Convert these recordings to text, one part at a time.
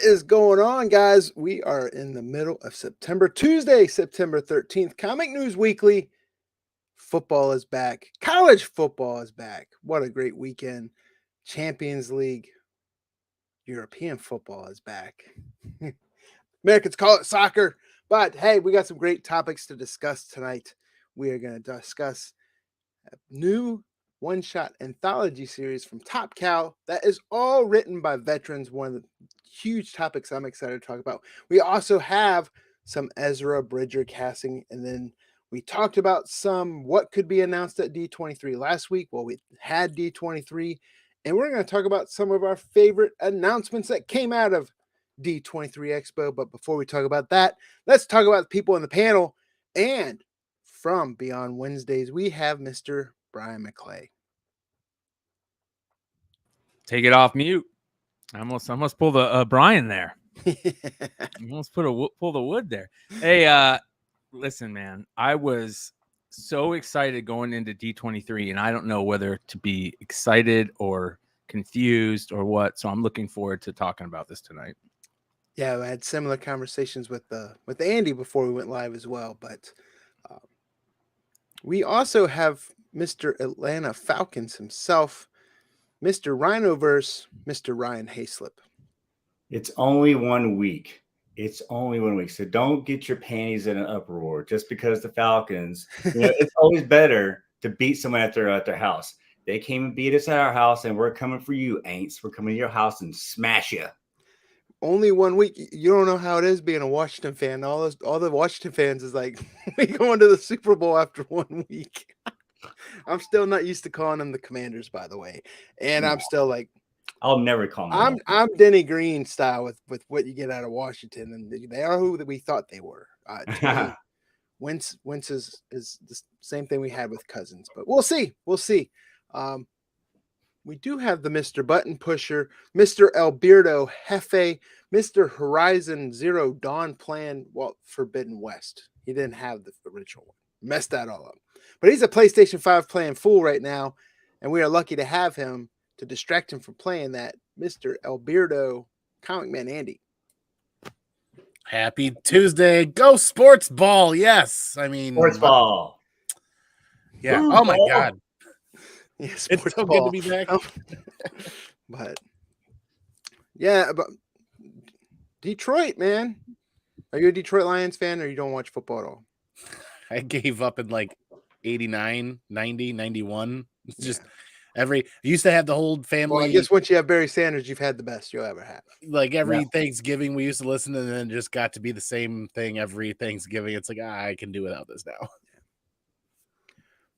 is going on, guys? We are in the middle of September, Tuesday, September 13th. Comic News Weekly. Football is back. College football is back. What a great weekend. Champions League. European football is back. Americans call it soccer. But hey, we got some great topics to discuss tonight. We are going to discuss a new one-shot anthology series from Top Cow that is all written by veterans. One of the huge topics I'm excited to talk about. We also have some Ezra Bridger casting, and then we talked about some what could be announced at D23 last week. Well, we had D23, and we're going to talk about some of our favorite announcements that came out of D23 Expo. But before we talk about that, let's talk about the people in the panel. And from Beyond Wednesdays, we have Mr. Brian McClay. Take it off mute. I almost pulled a Brian there. Almost pull the wood there. Hey, listen, man. I was so excited going into D23, and I don't know whether to be excited or confused or what. So I'm looking forward to talking about this tonight. Yeah, I had similar conversations with Andy before we went live as well. But we also have Mr. Atlanta Falcons himself, Mr. Rhinoverse, Mr. Ryan Hayslip. It's only 1 week. It's only 1 week. So don't get your panties in an uproar just because the Falcons, it's always better to beat someone at their house. They came and beat us at our house, and we're coming for you, Aints. We're coming to your house and smash you. Only 1 week. You don't know how it is being a Washington fan. All the Washington fans is like, we going to the Super Bowl after 1 week. I'm still not used to calling them the Commanders, by the way. And I'm still like, I'll never call them. I'm Denny Green style with what you get out of Washington, and they are who we thought they were. Wentz is the same thing we had with Cousins, but we'll see. We do have the Mr. Button Pusher, Mr. Alberto Jefe, Mr. Horizon Zero Dawn Plan, Forbidden West. He didn't have the original one. Messed that all up. But he's a PlayStation 5 playing fool right now, and we are lucky to have him to distract him from playing that, Mr. Alberto Comic Man Andy. Happy Tuesday. Go sports ball. Yes. I mean, sports ball. Yeah. Ooh, my God. Yeah, it's so good to be back. But Detroit, man. Are you a Detroit Lions fan, or you don't watch football at all? I gave up in like 89, 90, 91. It's just I used to have the whole family. Well, I guess once you have Barry Sanders, you've had the best you'll ever have. Like every Thanksgiving, we used to listen, and then just got to be the same thing every Thanksgiving. It's like, I can do without this now.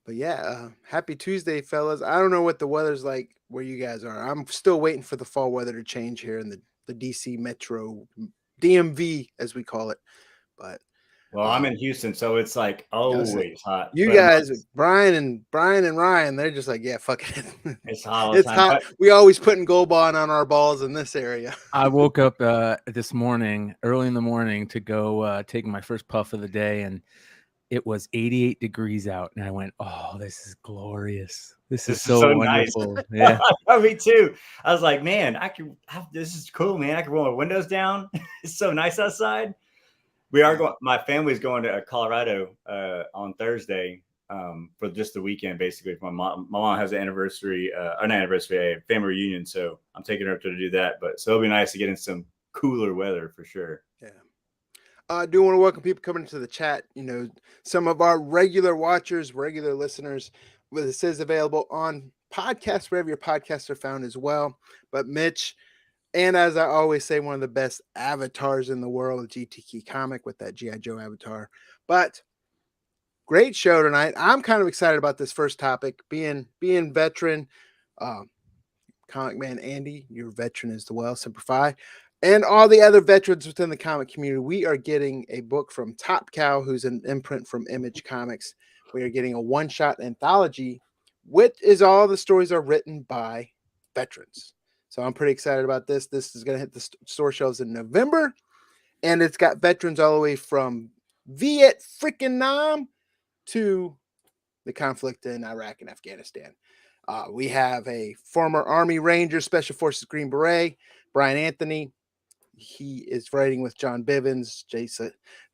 But yeah, happy Tuesday, fellas. I don't know what the weather's like where you guys are. I'm still waiting for the fall weather to change here in the DC Metro, DMV, as we call it. But I'm in Houston, so it's like always hot. You guys, Brian and Ryan, they're just like, yeah, fuck it. It's hot. It's hot. We always putting gold bond on our balls in this area. I woke up this morning, early in the morning, to go take my first puff of the day, and it was 88 degrees out, and I went, "Oh, this is glorious! This is so wonderful." Nice. Yeah, me too. I was like, "Man, this is cool, man. I can roll my windows down. It's so nice outside." We are going. My family's going to Colorado on Thursday for just the weekend, basically. My mom has an anniversary, a family reunion, so I'm taking her up to do that. But so it'll be nice to get in some cooler weather for sure. Yeah. I do want to welcome people coming into the chat. Some of our regular watchers, regular listeners. This is available on podcasts, wherever your podcasts are found as well. But Mitch, and as I always say, one of the best avatars in the world, GTK Comic with that G.I. Joe avatar. But great show tonight. I'm kind of excited about this first topic, being veteran. Comic Man Andy, you're veteran as well, Simplify. And all the other veterans within the comic community, we are getting a book from Top Cow, who's an imprint from Image Comics. We are getting a one-shot anthology, which is all the stories are written by veterans. So I'm pretty excited about this. This is going to hit the store shelves in November, and it's got veterans all the way from Viet freaking Nam to the conflict in Iraq and Afghanistan. We have a former Army Ranger, Special Forces Green Beret, Brian Anthony. he is writing with John Bivens,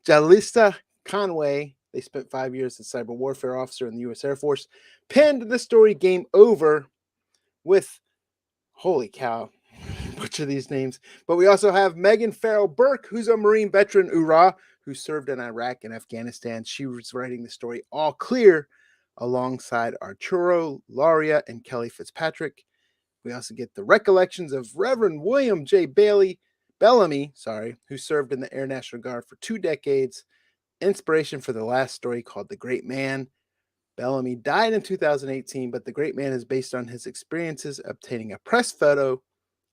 Jalissa Conway. They spent 5 years as cyber warfare officer in the U.S. Air Force. Penned the story Game Over with, holy cow, butcher these names. But we also have Megan Farrell Burke, who's a Marine veteran, who served in Iraq and Afghanistan. She was writing the story All Clear alongside Arturo Laria and Kelly Fitzpatrick. We also get the recollections of Reverend William J. Bellamy, who served in the Air National Guard for 2 decades. Inspiration for the last story called The Great Man. Bellamy died in 2018, but The Great Man is based on his experiences obtaining a press photo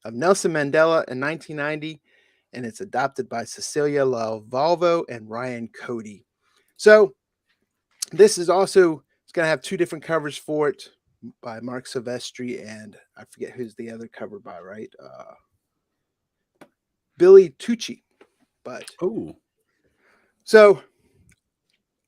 of Nelson Mandela in 1990, and it's adopted by Cecilia Lavalvo and Ryan Cody. So this is also, it's going to have 2 different covers for it by Mark Silvestri, and I forget who's the other cover by, right? Billy Tucci. But so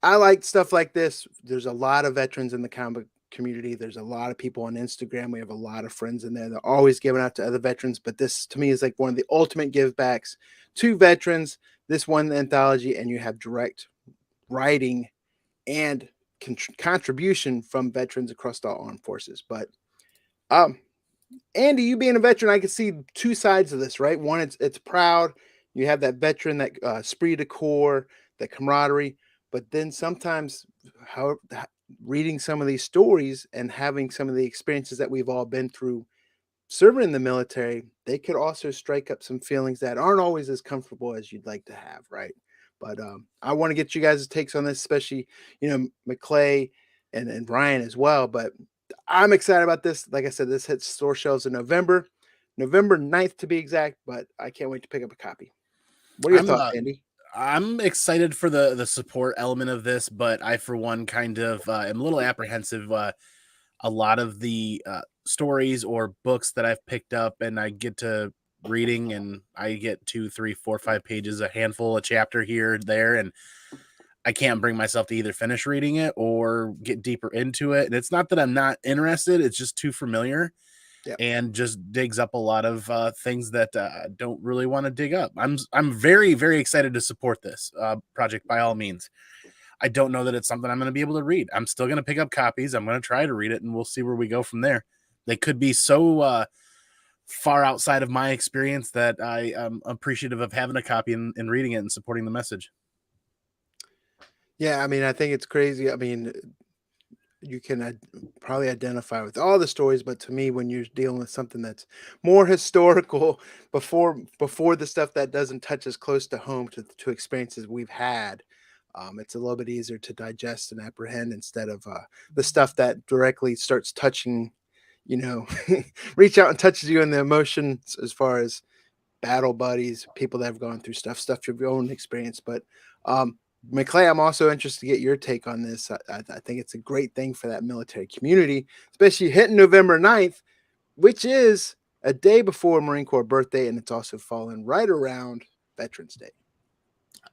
I like stuff like this. There's a lot of veterans in the comic community. There's a lot of people on Instagram. We have a lot of friends in there. They're always giving out to other veterans, but this to me is like one of the ultimate give backs to veterans. This one anthology, and you have direct writing and contribution from veterans across all armed forces. But Andy, you being a veteran, I can see 2 sides of this, right? One, it's proud. You have that veteran, that esprit de corps, that camaraderie. But then sometimes, reading some of these stories and having some of the experiences that we've all been through serving in the military, they could also strike up some feelings that aren't always as comfortable as you'd like to have, right? But I want to get you guys' takes on this, especially, McClay and Ryan as well. But I'm excited about this. Like I said, this hits store shelves in November 9th to be exact, but I can't wait to pick up a copy. What are your thoughts, Andy? I'm excited for the support element of this, but I, for one, kind of am a little apprehensive. A lot of the stories or books that I've picked up and I get to reading and I get 2, 3, 4, 5 pages, a handful, a chapter here, there, and I can't bring myself to either finish reading it or get deeper into it. And it's not that I'm not interested. It's just too familiar. Yep. And just digs up a lot of things that I don't really want to dig up. I'm very, very excited to support this project by all means. I don't know that it's something I'm going to be able to read. I'm still going to pick up copies. I'm going to try to read it, and we'll see where we go from there. They could be so far outside of my experience that I am appreciative of having a copy and reading it and supporting the message. Yeah, I mean, I think it's crazy. I mean, you can probably identify with all the stories, but to me, when you're dealing with something that's more historical, before the stuff that doesn't touch as close to home to experiences we've had, it's a little bit easier to digest and apprehend instead of the stuff that directly starts touching, reach out and touches you in the emotions as far as battle buddies, people that have gone through stuff of your own experience. But McClay, I'm also interested to get your take on this. I think it's a great thing for that military community, especially hitting November 9th, which is a day before Marine Corps birthday, and it's also falling right around Veterans Day.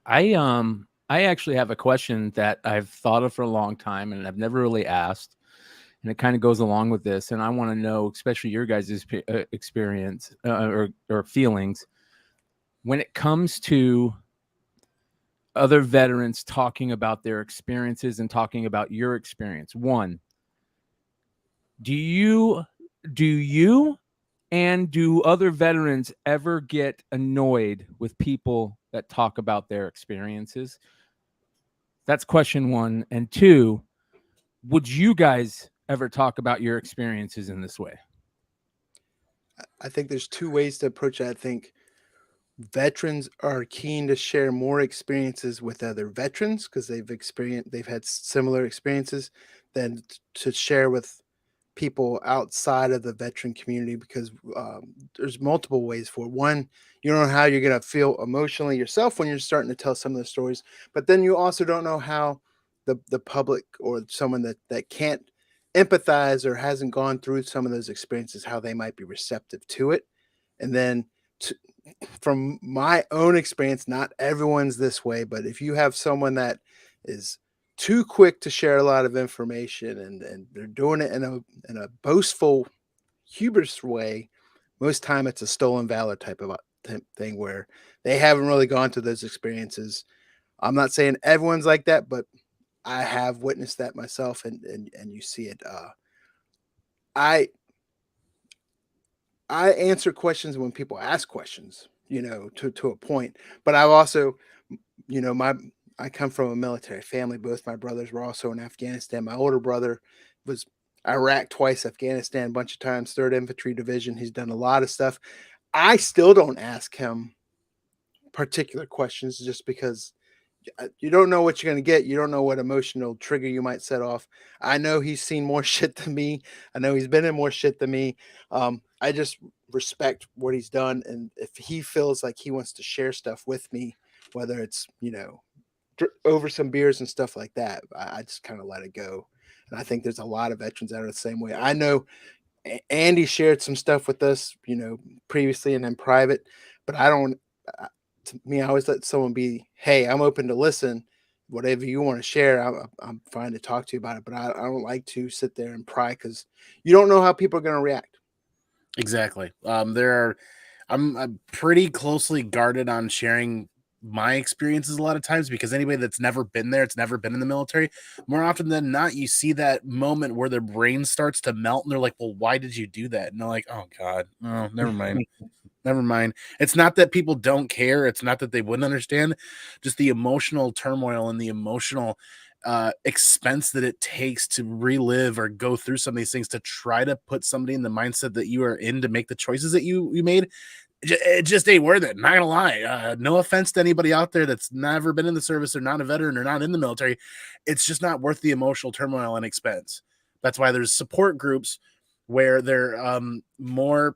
I actually have a question that I've thought of for a long time and I've never really asked, and it kind of goes along with this. And I want to know, especially your guys' experience or feelings when it comes to other veterans talking about their experiences and talking about your experience. One, do you and do other veterans ever get annoyed with people that talk about their experiences? That's question 1. And 2, would you guys ever talk about your experiences in this way? I think there's 2 ways to approach it. I think veterans are keen to share more experiences with other veterans because they've had similar experiences than to share with people outside of the veteran community, because there's multiple ways for it. One, you don't know how you're going to feel emotionally yourself when you're starting to tell some of the stories, but then you also don't know how the public or someone that can't empathize or hasn't gone through some of those experiences, how they might be receptive to it. And then from my own experience, not everyone's this way, but if you have someone that is too quick to share a lot of information and they're doing it in a boastful, hubris way, most time it's a stolen valor type of thing where they haven't really gone through those experiences. I'm not saying everyone's like that, but I have witnessed that myself, and you see it. I answer questions when people ask questions, to a point. But I've also, I come from a military family. Both my brothers were also in Afghanistan. My older brother was Iraq twice, Afghanistan a bunch of times, 3rd Infantry Division. He's done a lot of stuff. I still don't ask him particular questions just because you don't know what you're going to get. You don't know what emotional trigger you might set off. I know he's seen more shit than me. I know he's been in more shit than me. I just respect what he's done. And if he feels like he wants to share stuff with me, whether it's, over some beers and stuff like that, I just kind of let it go. And I think there's a lot of veterans that are the same way. I know Andy shared some stuff with us, previously and in private, but I don't, to me, I always let someone be, hey, I'm open to listen. Whatever you want to share, I'm fine to talk to you about it. But I don't like to sit there and pry because you don't know how people are going to react. Exactly. I'm pretty closely guarded on sharing my experiences a lot of times because anybody that's never been there, it's never been in the military, more often than not, you see that moment where their brain starts to melt and they're like, well, why did you do that? And they're like, oh God, oh, never mind. Never mind. It's not that people don't care. It's not that they wouldn't understand. Just the emotional turmoil and the emotional expense that it takes to relive or go through some of these things to try to put somebody in the mindset that you are in to make the choices that you made. It just ain't worth it. Not gonna lie. No offense to anybody out there that's never been in the service or not a veteran or not in the military. It's just not worth the emotional turmoil and expense. That's why there's support groups where they're more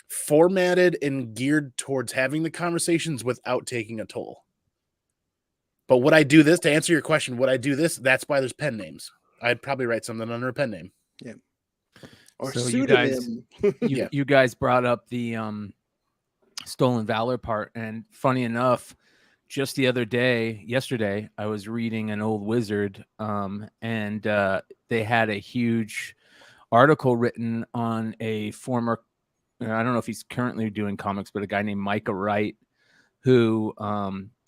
formatted and geared towards having the conversations without taking a toll. But would I do this to answer your question? Would I do this? That's why there's pen names. I'd probably write something under a pen name. Yeah. Or so pseudonym. You guys brought up the stolen valor part, and funny enough, just yesterday, I was reading an old wizard, and they had a huge article written on a former, I don't know if he's currently doing comics, but a guy named Micah Wright, who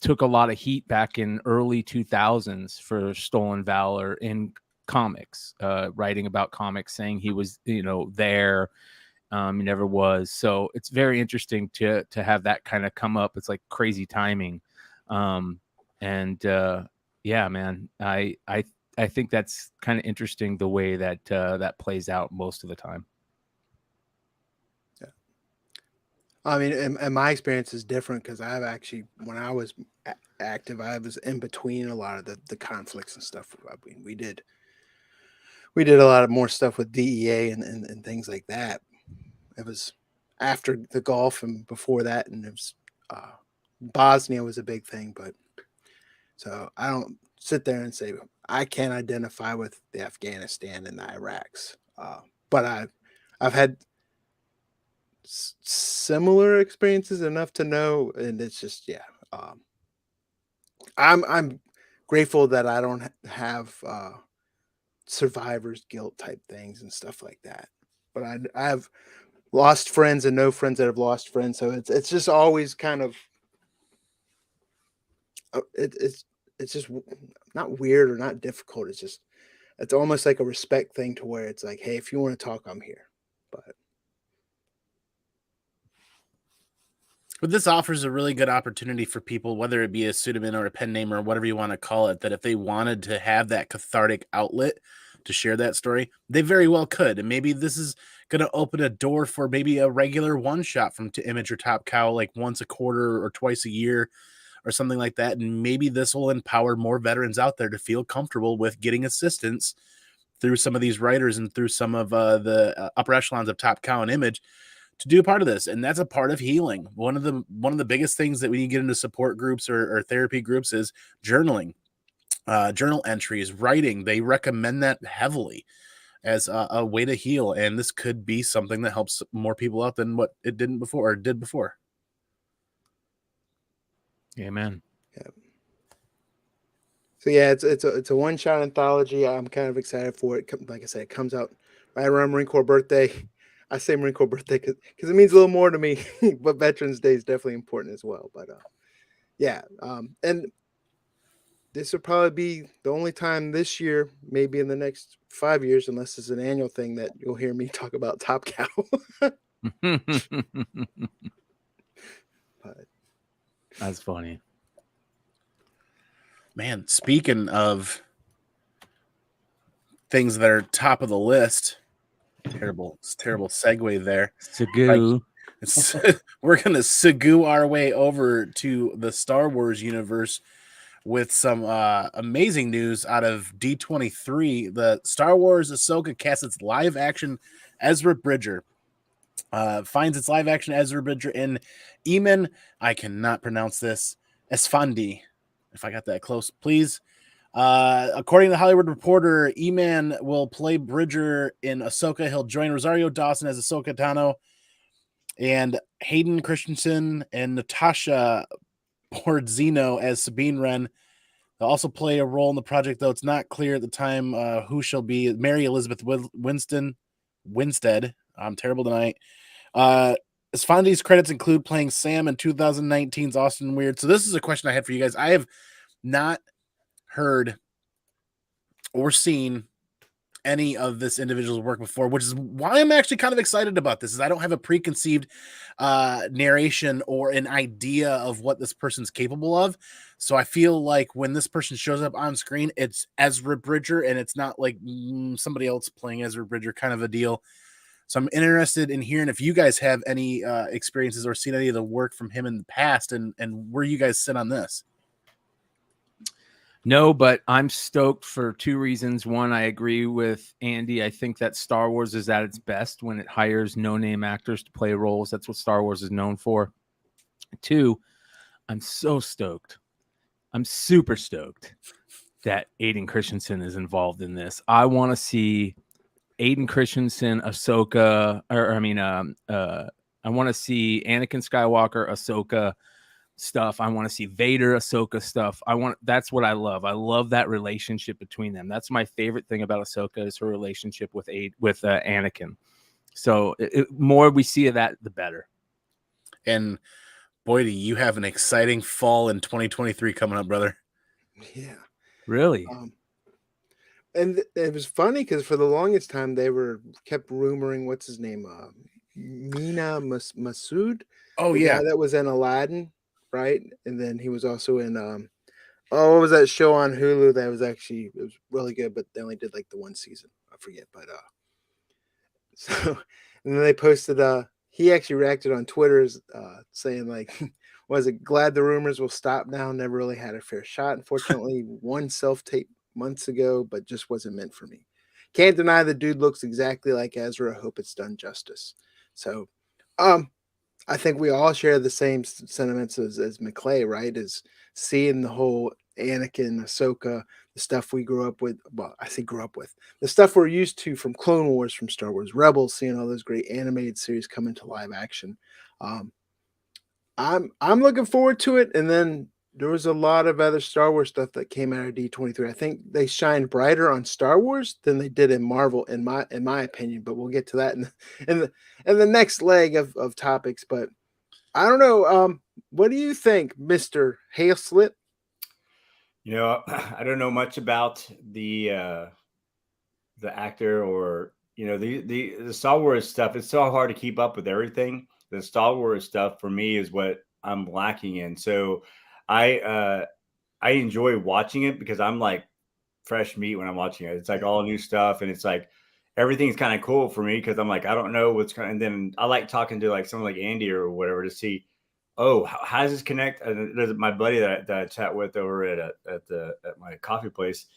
took a lot of heat back in early 2000s for stolen valor in comics, writing about comics, saying he was, there. He never was. So it's very interesting to have that kind of come up. It's like crazy timing. Yeah, man, I think that's kind of interesting the way that that plays out most of the time. Yeah. I mean, and my experience is different because I've actually, when I was active, I was in between a lot of the conflicts and stuff. I mean, we did a lot of more stuff with DEA and things like that. It was after the Gulf and before that, and it was Bosnia was a big thing. But so I don't sit there and say I can't identify with the Afghanistan and the Iraqs, but I've had similar experiences enough to know, and it's just I'm grateful that I don't have survivor's guilt type things and stuff like that. But I have lost friends and no friends that have lost friends, so it's just always kind of it's just not weird or not difficult. It's almost like a respect thing to where it's like, hey, if you want to talk, I'm here. But this offers a really good opportunity for people, whether it be a pseudonym or a pen name or whatever you want to call it, that if they wanted to have that cathartic outlet to share that story, they very well could. And maybe this is going to open a door for maybe a regular one shot from Image or Top Cow, like once a quarter or twice a year or something like that. And maybe this will empower more veterans out there to feel comfortable with getting assistance through some of these writers and through some of the upper echelons of Top Cow and Image to do a part of this. And that's a part of healing. One of the biggest things that when you get into support groups or therapy groups is journaling, journal entries, writing. They recommend that heavily as a way to heal. And this could be something that helps more people out than what it did before. Amen. Yeah. So yeah, it's a one shot anthology. I'm kind of excited for it. Like I said, it comes out right around Marine Corps birthday. I say Marine Corps birthday because it means a little more to me, but Veterans Day is definitely important as well. But yeah, and this will probably be the only time this year, maybe in the next 5 years, unless it's an annual thing, that you'll hear me talk about Top Cow. But That's funny. Man, speaking of things that are top of the list, terrible segue there. Sagoo. We're gonna Sagoo our way over to the Star Wars universe with some amazing news out of D23. The Star Wars Ahsoka casts its live action Ezra Bridger. Finds its live action Ezra Bridger in Eamon. I cannot pronounce this. Esfandi. If I got that close, please. According to the Hollywood Reporter, Eman will play Bridger in Ahsoka. He'll join Rosario Dawson as Ahsoka Tano and Hayden Christensen and Natasha Portzino as Sabine Wren. They'll also play a role in the project, though it's not clear at the time who she'll be. Mary Elizabeth Winstead. I'm terrible tonight. Esfandi's credits include playing Sam in 2019's Austin Weird. So this is a question I had for you guys. I have not heard or seen any of this individual's work before, which is why I'm actually kind of excited about this. Is I don't have a preconceived narration or an idea of what this person's capable of. So I feel like when this person shows up on screen, it's Ezra Bridger, and it's not like somebody else playing Ezra Bridger kind of a deal. So I'm interested in hearing if you guys have any experiences or seen any of the work from him in the past, and where you guys sit on this. No, but I'm stoked for two reasons. One, I agree with Andy. I think that Star Wars is at its best when it hires no-name actors to play roles. That's what Star Wars is known for. Two, I'm so stoked. I'm super stoked that Hayden Christensen is involved in this. I want to see Hayden Christensen, Ahsoka, I want to see Anakin Skywalker, Ahsoka stuff. I want to see Vader, Ahsoka stuff. That's what I love. I love that relationship between them. That's my favorite thing about Ahsoka is her relationship with Anakin. So more we see of that, the better. And boy, do you have an exciting fall in 2023 coming up, brother. Yeah. Really? And it was funny because for the longest time they kept rumoring what's his name, Mina Masood. Oh the yeah, guy that was in Aladdin, right? And then he was also in what was that show on Hulu that was it was really good, but they only did like the one season. I forget, but so and then they posted he actually reacted on Twitter saying like, was it glad the rumors will stop now? Never really had a fair shot. Unfortunately, one self-tape months ago, but just wasn't meant for me. Can't deny the dude looks exactly like Ezra. I hope it's done justice. So I think we all share the same sentiments as McClay, right? Is seeing the whole Anakin, Ahsoka, the stuff we grew up with. Well, I say grew up with. The stuff we're used to from Clone Wars, from Star Wars Rebels, seeing all those great animated series come into live action. I'm looking forward to it. And then there was a lot of other Star Wars stuff that came out of D23. I think they shined brighter on Star Wars than they did in Marvel, in my opinion. But we'll get to that in the next leg of topics. But I don't know. What do you think, Mr. Hayslip? I don't know much about the actor or the Star Wars stuff. It's so hard to keep up with everything. The Star Wars stuff for me is what I'm lacking in. So I enjoy watching it because I'm like fresh meat when I'm watching it. It's like all new stuff, and it's like everything's kind of cool for me because I'm like, I don't know what's going. And then I like talking to like someone like Andy or whatever to see, how does this connect? There's my buddy that I chat with over at my coffee place.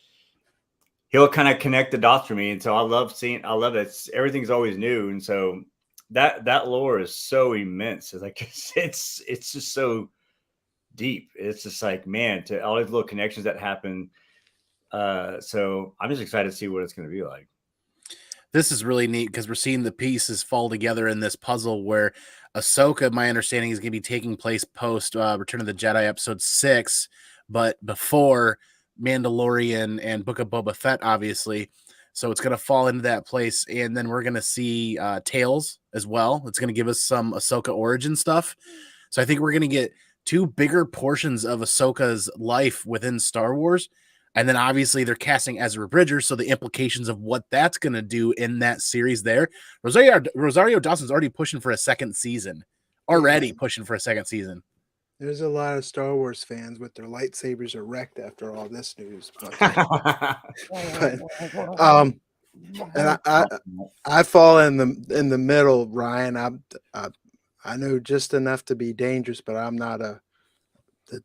He'll kind of connect the dots for me, and so I love it. Everything's always new, and so that lore is so immense. It's like it's just so deep. It's just like, man, to all these little connections that happen. So I'm just excited to see what it's going to be like. This is really neat because we're seeing the pieces fall together in this puzzle where Ahsoka, my understanding, is going to be taking place post Return of the Jedi episode 6, but before Mandalorian and Book of Boba Fett, obviously. So it's going to fall into that place. And then we're going to see Tales as well. It's going to give us some Ahsoka origin stuff. So I think we're going to get 2 bigger portions of Ahsoka's life within Star Wars. And then obviously they're casting Ezra Bridger, so the implications of what that's going to do in that series there. Rosario Dawson's already pushing for a second season. Pushing for a second season. There's a lot of Star Wars fans with their lightsabers erect after all this news. But, and I fall in the middle, Ryan. I know just enough to be dangerous, but I'm not the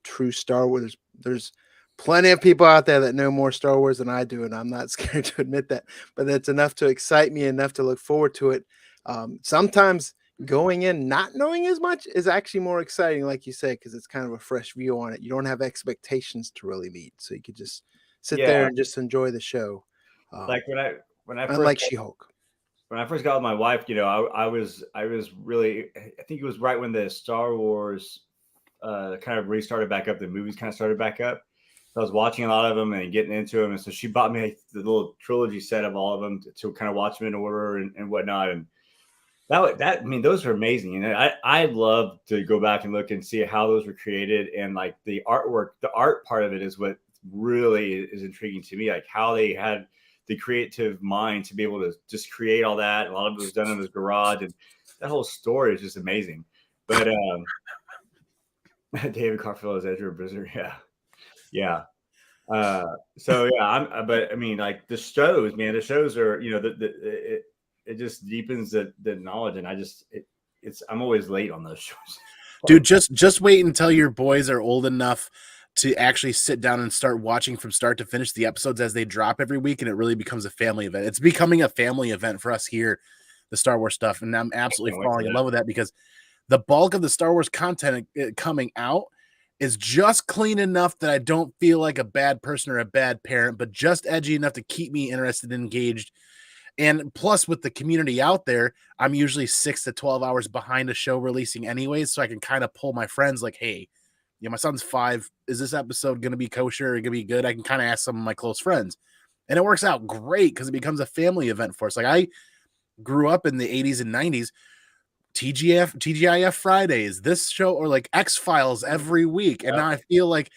true Star Wars. There's plenty of people out there that know more Star Wars than I do, and I'm not scared to admit that. But that's enough to excite me, enough to look forward to it. Sometimes going in not knowing as much is actually more exciting, like you say, because it's kind of a fresh view on it. You don't have expectations to really meet, so you could just sit there and just enjoy the show. Like when I first unlike She-Hulk. When I first got with my wife, I was really, I think it was right when the Star Wars kind of restarted back up. The movies kind of started back up. So I was watching a lot of them and getting into them. And so she bought me the little trilogy set of all of them to kind of watch them in order and whatnot. And I mean, those are amazing. And I love to go back and look and see how those were created. And like the artwork, the art part of it is what really is intriguing to me. Like how they had the creative mind to be able to just create all that. A lot of it was done in his garage, and that whole story is just amazing. But David Carfield as Ezra Bridger, yeah. So yeah, but I mean, like the shows are, it just deepens the knowledge, and I'm always late on those shows. Dude, just wait until your boys are old enough to actually sit down and start watching from start to finish the episodes as they drop every week, and it really becomes a family event. It's becoming a family event for us here, the Star Wars stuff, and I'm absolutely falling in love with that because the bulk of the Star Wars content coming out is just clean enough that I don't feel like a bad person or a bad parent, but just edgy enough to keep me interested and engaged. And plus, with the community out there, I'm usually 6 to 12 hours behind a show releasing anyways, so I can kind of pull my friends like, hey, my son's 5. Is this episode going to be kosher or going to be good? I can kind of ask some of my close friends. And it works out great because it becomes a family event for us. Like I grew up in the 80s and 90s, TGIF Fridays, this show, or like X-Files every week. And now I feel like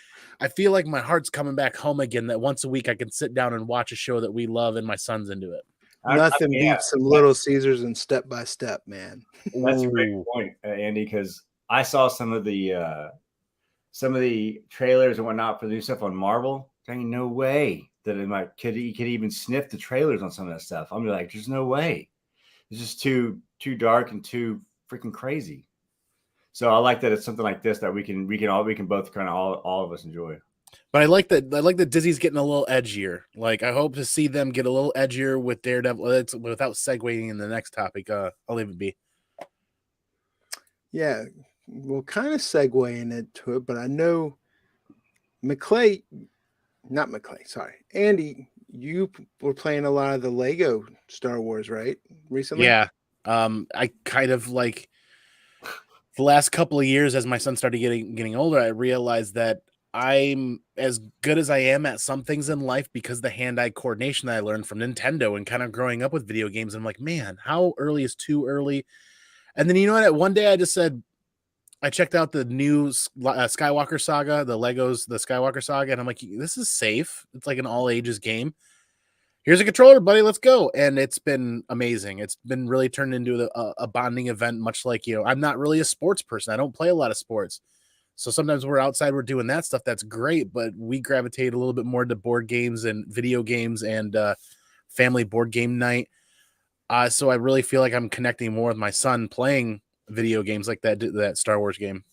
my heart's coming back home again, that once a week I can sit down and watch a show that we love and my son's into it. Nothing beats some Little Caesars and Step by Step, man. That's a great point, Andy, because I saw some of the trailers and whatnot for the new stuff on Marvel. There ain't no way that he could even sniff the trailers on some of that stuff. I'm like, there's no way. It's just too dark and too freaking crazy. So I like that it's something like this that we can both kind of all of us enjoy. But I like that Disney's getting a little edgier. Like I hope to see them get a little edgier with Daredevil. Without segueing in the next topic, I'll leave it be. Yeah, we'll kind of segue into it, but I know Andy, you were playing a lot of the Lego Star Wars, right? Recently? Yeah. I kind of like the last couple of years as my son started getting older, I realized that I'm as good as I am at some things in life because the hand-eye coordination that I learned from Nintendo and kind of growing up with video games. I'm like, man, how early is too early? And then, you know what? One day I just said, I checked out the new Skywalker Saga, the Skywalker Saga, and I'm like, this is safe. It's like an all ages game. Here's a controller, buddy. Let's go. And it's been amazing. It's been really turned into a bonding event, much like, I'm not really a sports person. I don't play a lot of sports. So sometimes we're outside, we're doing that stuff. That's great. But we gravitate a little bit more to board games and video games and family board game night. So I really feel like I'm connecting more with my son playing video games like that Star Wars game.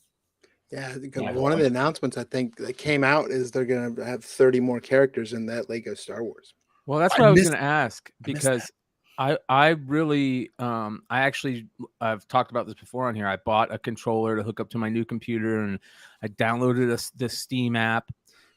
Yeah, because one of the announcements I think that came out is they're going to have 30 more characters in that Lego Star Wars. Well, that's what I was going to ask, because I really, I've talked about this before on here. I bought a controller to hook up to my new computer, and I downloaded the Steam app,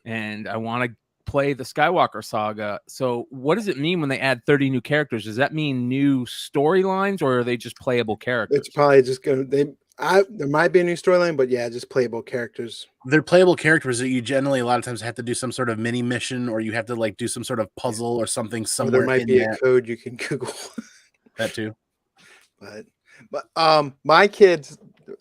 and I want to play the Skywalker Saga. So what does it mean when they add 30 new characters? Does that mean new storylines, or are they just playable characters? It's probably just going to, There might be a new storyline, but yeah, just playable characters. They're playable characters that you generally a lot of times have to do some sort of mini mission, or you have to like do some sort of puzzle or something Or somewhere there might in be a that. code you can Google. That too. But my kids,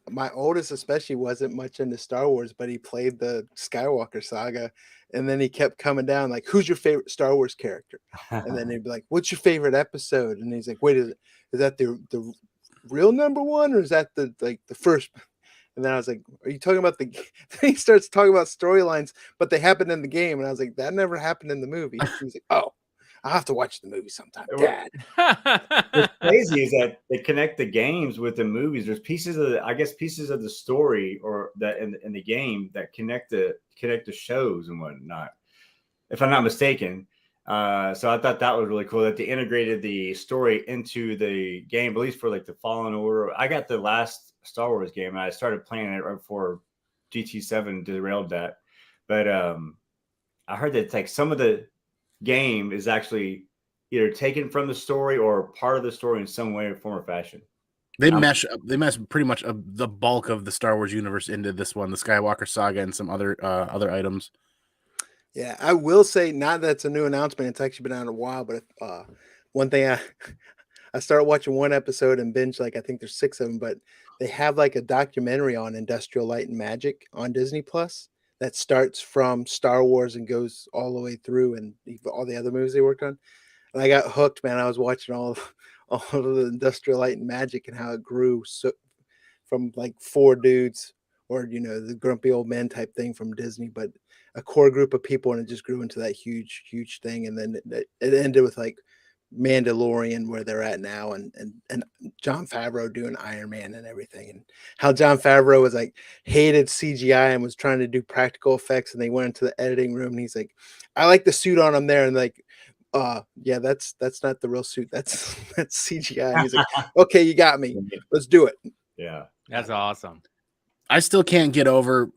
my oldest especially, wasn't much into Star Wars, but he played the Skywalker saga, and then he kept coming down like, "Who's your favorite Star Wars character?" And then he'd be like, "What's your favorite episode?" And he's like, "Wait, is that the real number one, or is that the first?" And then I was like, "Are you talking about the?" Then he starts talking about storylines, but they happened in the game, and I was like, "That never happened in the movie." He was like, "Oh, I'll have to watch the movie sometime, Dad." What's crazy is that they connect the games with the movies. There's pieces of pieces of the story or that in the game that connect the shows and whatnot, if I'm not mistaken. So I thought that was really cool that they integrated the story into the game, at least for like the Fallen Order. I got the last Star Wars game and I started playing it right before GT7 derailed that. But I heard that it's like some of the game is actually either taken from the story or part of the story in some way, form, or fashion. They mesh pretty much the bulk of the Star Wars universe into this one, the Skywalker saga, and some other items. Yeah, I will say, not that it's a new announcement. It's actually been out a while, but one thing I started watching one episode and binge, like I think there's 6 of them, but they have like a documentary on Industrial Light and Magic on Disney Plus that starts from Star Wars and goes all the way through and all the other movies they worked on. And I got hooked, man. I was watching all of the Industrial Light and Magic and how it grew from like 4 dudes, or the grumpy old men type thing from Disney, but a core group of people, and it just grew into that huge thing. And then it ended with like Mandalorian, where they're at now, and Jon Favreau doing Iron Man and everything, and how Jon Favreau was like hated CGI and was trying to do practical effects, and they went into the editing room and he's like, "I like the suit on him there," and like, yeah, that's not the real suit, that's CGI. And he's like, "Okay, you got me, let's do it." Yeah, that's awesome. I still can't get over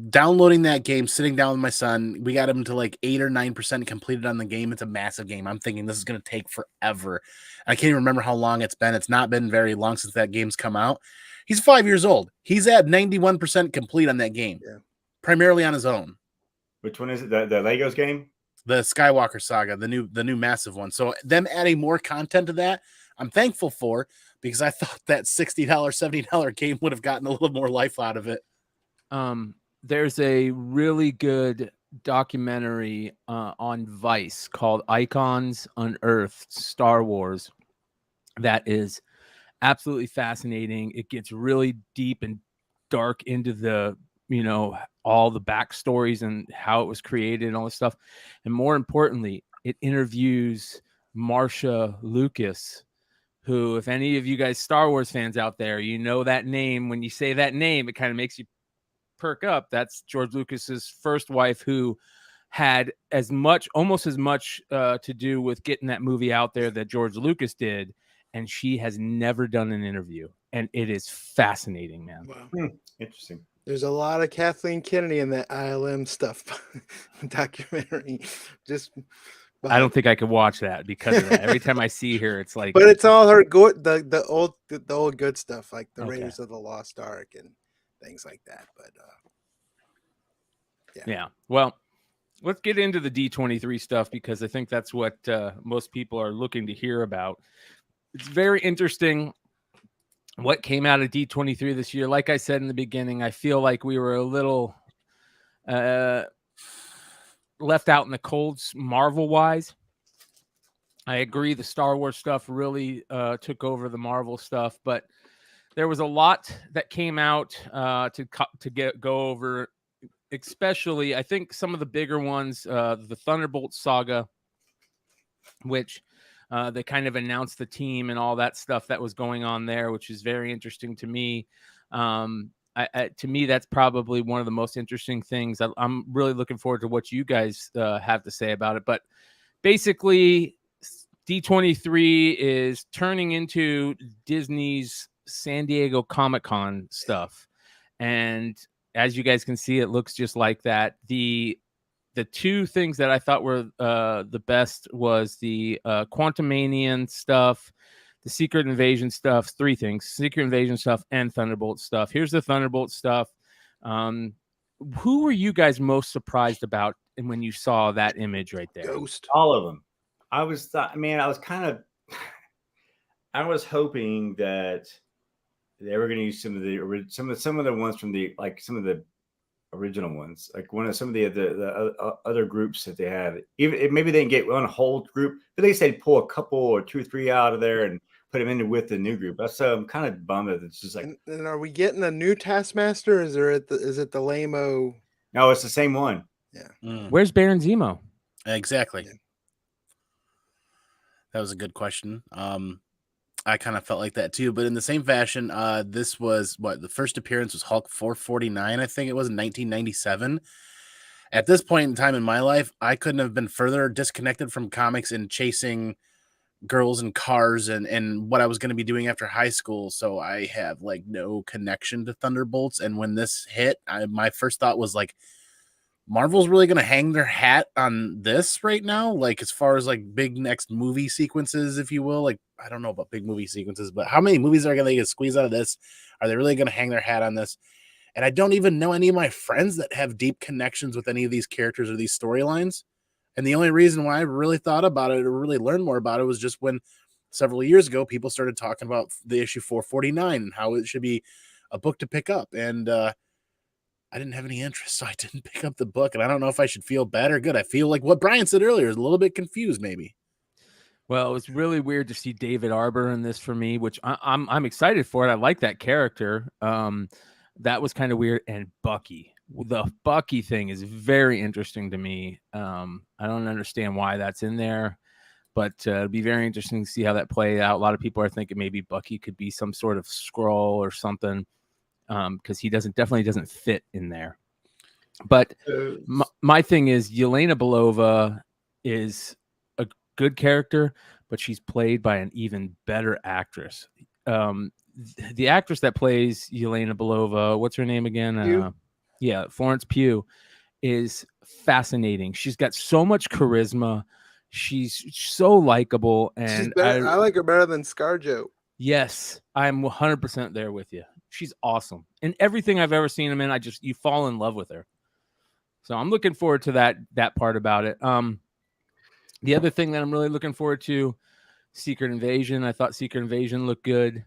downloading that game, sitting down with my son. We got him to like 8 or 9% completed on the game. It's a massive game. I'm thinking this is going to take forever. I can't even remember how long it's been. It's not been very long since that game's come out. He's 5 years old. He's at 91% complete on that game, primarily on his own. Which one is it? The Legos game? The Skywalker saga, the new massive one. So them adding more content to that, I'm thankful for, because I thought that $60, $70 game would have gotten a little more life out of it. There's a really good documentary on Vice called Icons Unearthed Star Wars that is absolutely fascinating. It gets really deep and dark into the, all the backstories and how it was created and all this stuff. And more importantly, it interviews Marsha Lucas, who, if any of you guys Star Wars fans out there, that name. When you say that name, it kind of makes you perk up. That's George Lucas's first wife, who had almost as much to do with getting that movie out there that George Lucas did. And she has never done an interview. And it is fascinating, man. Wow. Interesting. There's a lot of Kathleen Kennedy in that ILM stuff documentary. I don't think I could watch that because of that. Every time I see her, it's like. But it's all her good, the old good stuff, like the Raiders of the Lost Ark and things like that. But yeah. Well, let's get into the D23 stuff, because I think that's what most people are looking to hear about. It's very interesting what came out of D23 this year. Like I said in the beginning, I feel like we were a little left out in the cold Marvel-wise. I agree the Star Wars stuff really took over the Marvel stuff, but there was a lot that came out to go over, especially I think some of the bigger ones, the Thunderbolt saga, which they kind of announced the team and all that stuff that was going on there, which is very interesting to me. To me, that's probably one of the most interesting things. I'm really looking forward to what you guys have to say about it. But basically, D23 is turning into Disney's San Diego Comic-Con stuff. And as you guys can see, it looks just like that. The 2 things that I thought were the best was the Quantumanian stuff the Secret Invasion stuff. 3 things: Secret Invasion stuff and Thunderbolt stuff. Here's the Thunderbolt stuff. Who were you guys most surprised about and when you saw that image right there? Ghost. All of them. I was hoping that they were going to use some of the ones from some of the original ones, like some of the other groups that they had. Even maybe they didn't get one whole group, but they said pull a couple or 2 or 3 out of there and put them in with the new group. That's I'm kind of bummed that it's just like. And are we getting a new Taskmaster? Or is it the lame-o? No, it's the same one. Yeah. Where's Baron Zemo? Exactly. Yeah. That was a good question. I kind of felt like that too, but in the same fashion, this was the first appearance was Hulk 449, I think it was in 1997. At this point in time in my life, I couldn't have been further disconnected from comics and chasing girls and cars and what I was going to be doing after high school. So I have like no connection to Thunderbolts. And when this hit, my first thought was like, Marvel's really going to hang their hat on this right now? Like, as far as like big next movie sequences, if you will, like, I don't know about big movie sequences, but how many movies are going to squeeze out of this? Are they really going to hang their hat on this? And I don't even know any of my friends that have deep connections with any of these characters or these storylines. And the only reason why I really thought about it or really learned more about it was just when several years ago, people started talking about the issue 449 and how it should be a book to pick up. And, I didn't have any interest, so I didn't pick up the book. And I don't know if I should feel bad or good. I feel like what Brian said earlier is a little bit confused, maybe. Well, it was really weird to see David Arbor in this for me, which I'm excited for it. I like that character. That was kind of weird. And Bucky, the Bucky thing is very interesting to me. I don't understand why that's in there, but it'd be very interesting to see how that plays out. A lot of people are thinking maybe Bucky could be some sort of Skrull or something. Because he definitely doesn't fit in there. But my thing is Yelena Belova is a good character, but she's played by an even better actress. The actress that plays Yelena Belova, what's her name again? Florence Pugh, is fascinating. She's got so much charisma. She's so likable, and I like her better than ScarJo. Yes, I'm 100% there with you. She's awesome. And everything I've ever seen him in, you fall in love with her. So I'm looking forward to that part about it. The other thing that I'm really looking forward to, Secret Invasion. I thought Secret Invasion looked good,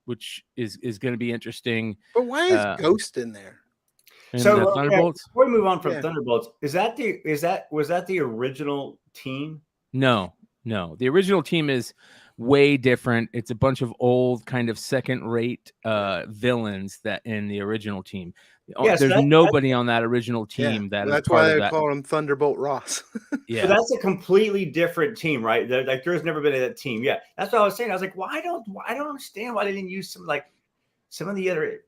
which is going to be interesting. But why is Ghost in there? So Thunderbolts. Before we move on from Thunderbolts, was that the original team? No. The original team is way different. It's a bunch of old kind of second-rate villains that in the original team. There's nobody on that original team that's why they call him Thunderbolt Ross. Yeah, so that's a completely different team, right? There's never been a team. Yeah, that's what I was saying. I was like, I don't understand why they didn't use some of the other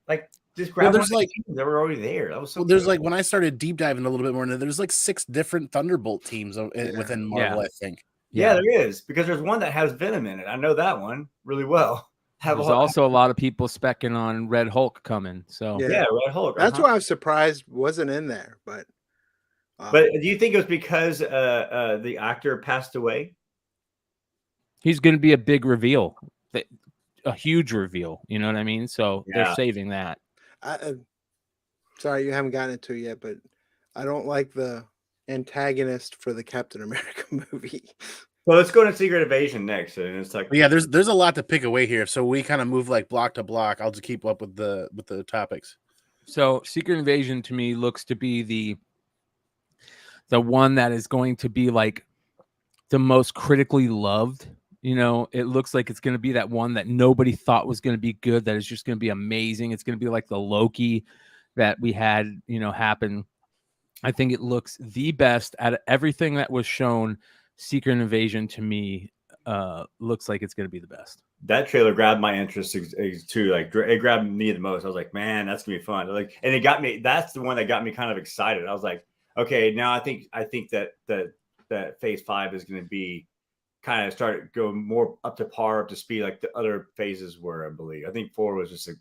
just grab there's teams that were already there. That was so there's when I started deep diving a little bit more into, there's 6 different Thunderbolt teams within Marvel, I think. Yeah, there is, because there's one that has Venom in it. I know that one really well. There's also a lot of people specking on Red Hulk coming. So yeah, Red Hulk. That's why I was surprised wasn't in there. But do you think it was because the actor passed away? He's going to be a big reveal, a huge reveal. You know what I mean? So they're saving that. Sorry, you haven't gotten it to yet, but I don't like the antagonist for the Captain America movie. Well, let's go to Secret Invasion next. And it's there's a lot to pick away here, so we kind of move block to block. I'll just keep up with the topics. So Secret Invasion to me looks to be the one that is going to be the most critically loved. You know, it looks like it's going to be that one that nobody thought was going to be good, that is just going to be amazing. It's going to be like the Loki that we had, happen. I think it looks the best out of everything that was shown. Secret Invasion to me looks like it's going to be the best. That trailer grabbed my interest too. It grabbed me the most. I was like, man, that's gonna be fun. And it got me. That's the one that got me kind of excited. I was like, okay, now I think that Phase 5 is going to be kind of start go more up to par, up to speed, like the other phases were. I believe. I think 4 was just a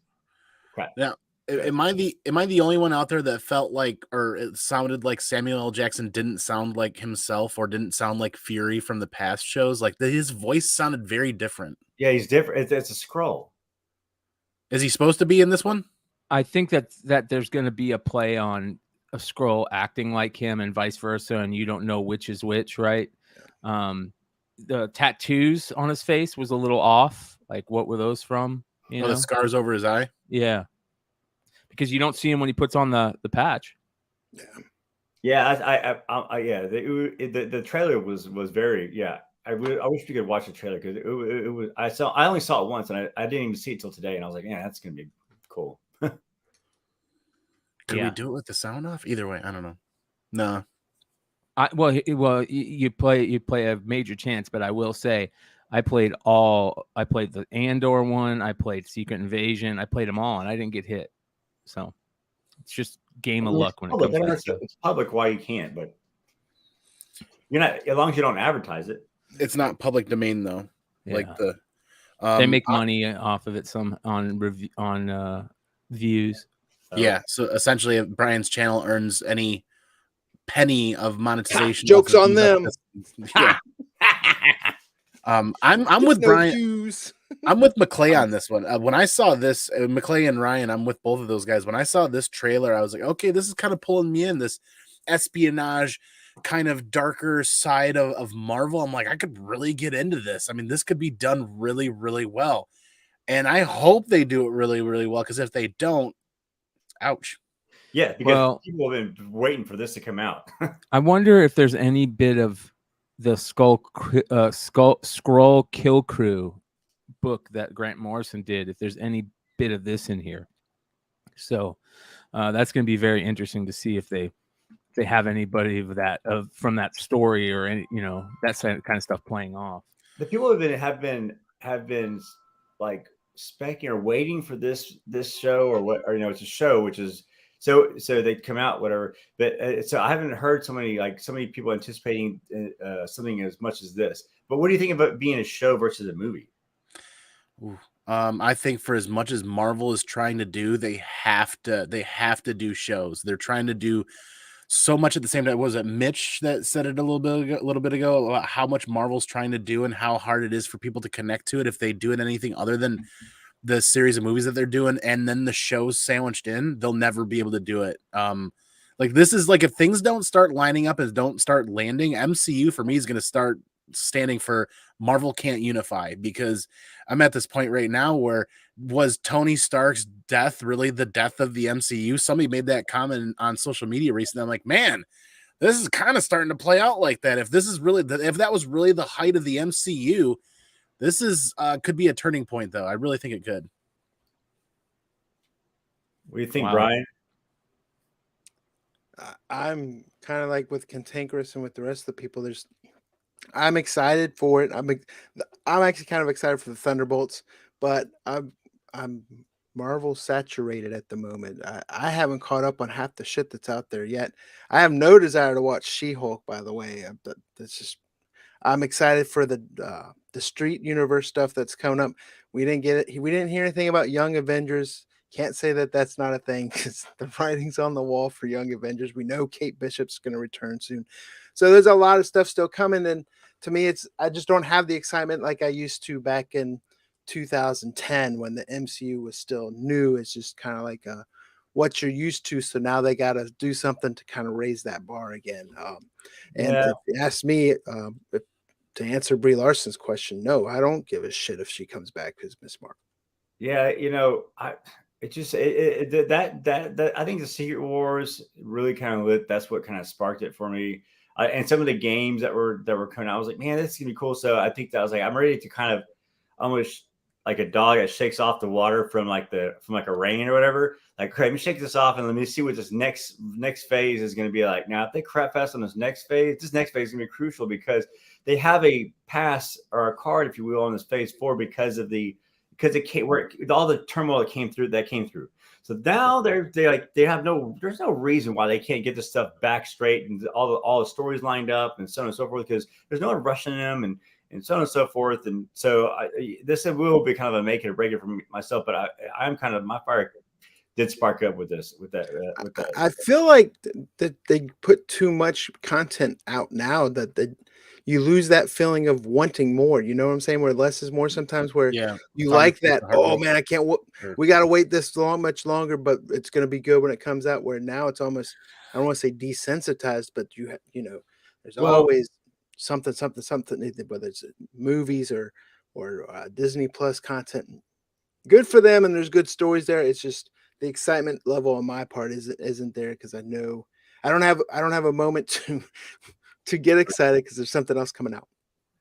crap. Yeah. Am I the only one out there that felt like, or it sounded like Samuel L. Jackson didn't sound like himself, or didn't sound like Fury from the past shows? Like his voice sounded very different. Yeah, he's different. It's a scroll. Is he supposed to be in this one? I think that there's going to be a play on a scroll acting like him and vice versa, and you don't know which is which, right? The tattoos on his face was a little off. Like, what were those from? You know, the scars over his eye. Yeah, because you don't see him when he puts on the patch. Yeah, yeah. The trailer was very I wish we could watch the trailer because it was. I only saw it once and I didn't even see it till today, and I was like, yeah, that's gonna be cool. Could we do it with the sound off? Either way, I don't know. No. You play a major chance, but I will say I played the Andor one, I played Secret Invasion, I played them all, and I didn't get hit. So it's just game of luck when it comes to that stuff. It's public why you can't, but you're not, as long as you don't advertise it. It's not public domain though. Yeah. Like they make money off of it some on views. Yeah, so essentially, if Brian's channel earns any penny of monetization, jokes on them. Yeah. I'm with Brian. I'm with McClay on this one. When I saw this, McClay and Ryan, I'm with both of those guys. When I saw this trailer, I was like, okay, this is kind of pulling me in. This espionage kind of darker side of Marvel. I'm like, I could really get into this. I mean, this could be done really, really well. And I hope they do it really, really well, because if they don't, ouch. Yeah, because people have been waiting for this to come out. I wonder if there's any bit of the Skrull Kill Crew book that Grant Morrison did, if there's any bit of this in here. So that's going to be very interesting to see if they have anybody of that from that story or any, that kind of stuff playing off. The people have been like specking or waiting for this show or it's a show, which is so they come out whatever, but so I haven't heard so many people anticipating something as much as this. But what do you think about being a show versus a movie? I think for as much as Marvel is trying to do, they have to do shows. They're trying to do so much at the same time. Was it Mitch that said it a little bit ago about how much Marvel's trying to do and how hard it is for people to connect to it if they do it anything other than the series of movies that they're doing and then the shows sandwiched in? They'll never be able to do it. Like this is like, if things don't start lining up and don't start landing, MCU for me is going to start standing for Marvel can't unify, because I'm at this point right now where, was Tony Stark's death really the death of the MCU? Somebody made that comment on social media recently. I'm like, man, this is kind of starting to play out like that. If this is really if that was really the height of the MCU, this is could be a turning point, though. I really think it could. What do you think, Brian? I'm kind of like with Cantankerous and with the rest of the people. I'm excited for it. I'm actually kind of excited for the Thunderbolts, but I'm Marvel saturated at the moment. I haven't caught up on half the shit that's out there yet. I have no desire to watch She-Hulk, by the way. I'm excited for the Street Universe stuff that's coming up. We didn't get it. We didn't hear anything about Young Avengers. Can't say that that's not a thing, because the writing's on the wall for Young Avengers. We know Kate Bishop's going to return soon. So there's a lot of stuff still coming. And to me, I just don't have the excitement like I used to back in 2010 when the MCU was still new. It's just kind of like what you're used to. So now they got to do something to kind of raise that bar again. If you ask me to answer Brie Larson's question, no, I don't give a shit if she comes back as Miss Marvel. Yeah, I think the Secret Wars really kind of lit. That's what kind of sparked it for me. And some of the games that were coming out, I was like, man, this is gonna be cool. So I think that was like, I'm ready to kind of almost like a dog that shakes off the water from a rain or whatever. Like, okay, let me shake this off and let me see what this next phase is going to be like. Now, if they crap fest on this next phase is going to be crucial, because they have a pass or a card, if you will, on this phase 4 because all the turmoil that came through. So now there's no reason why they can't get this stuff back straight and all the stories lined up and so on and so forth, because there's no one rushing them and so on and so forth. And so this will be kind of a make it or break it for myself, but I'm kind of, my fire did spark up with this, with that. I feel like that they put too much content out now that you lose that feeling of wanting more. You know what I'm saying? Where less is more sometimes. Where Yeah, you Farm like Kid's that. a hard Oh one. man, I can't. Sure. We got to wait this much longer, but it's going to be good when it comes out. Where now it's almost, I don't want to say desensitized, but there's always something, whether it's movies or Disney Plus content. Good for them, and there's good stories there. It's just the excitement level on my part isn't there because I know I don't have a moment to get excited because there's something else coming out.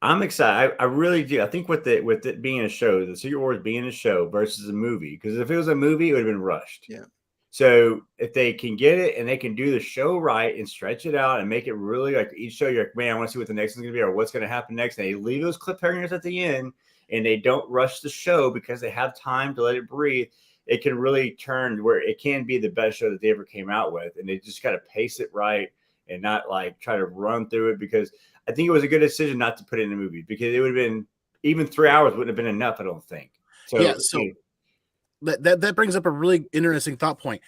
I'm excited. I really do. I think with it being a show, the Secret Wars being a show versus a movie, because if it was a movie, it would have been rushed. Yeah. So if they can get it and they can do the show right and stretch it out and make it really like each show, you're like, man, I want to see what the next one's gonna be or what's gonna happen next. And they leave those cliffhangers at the end and they don't rush the show because they have time to let it breathe. It can really turn where it can be the best show that they ever came out with. And they just got to pace it right and not like try to run through it, because I think it was a good decision not to put it in a movie, because it would have been, even 3 hours wouldn't have been enough, I don't think. So Yeah, so that brings up a really interesting thought point.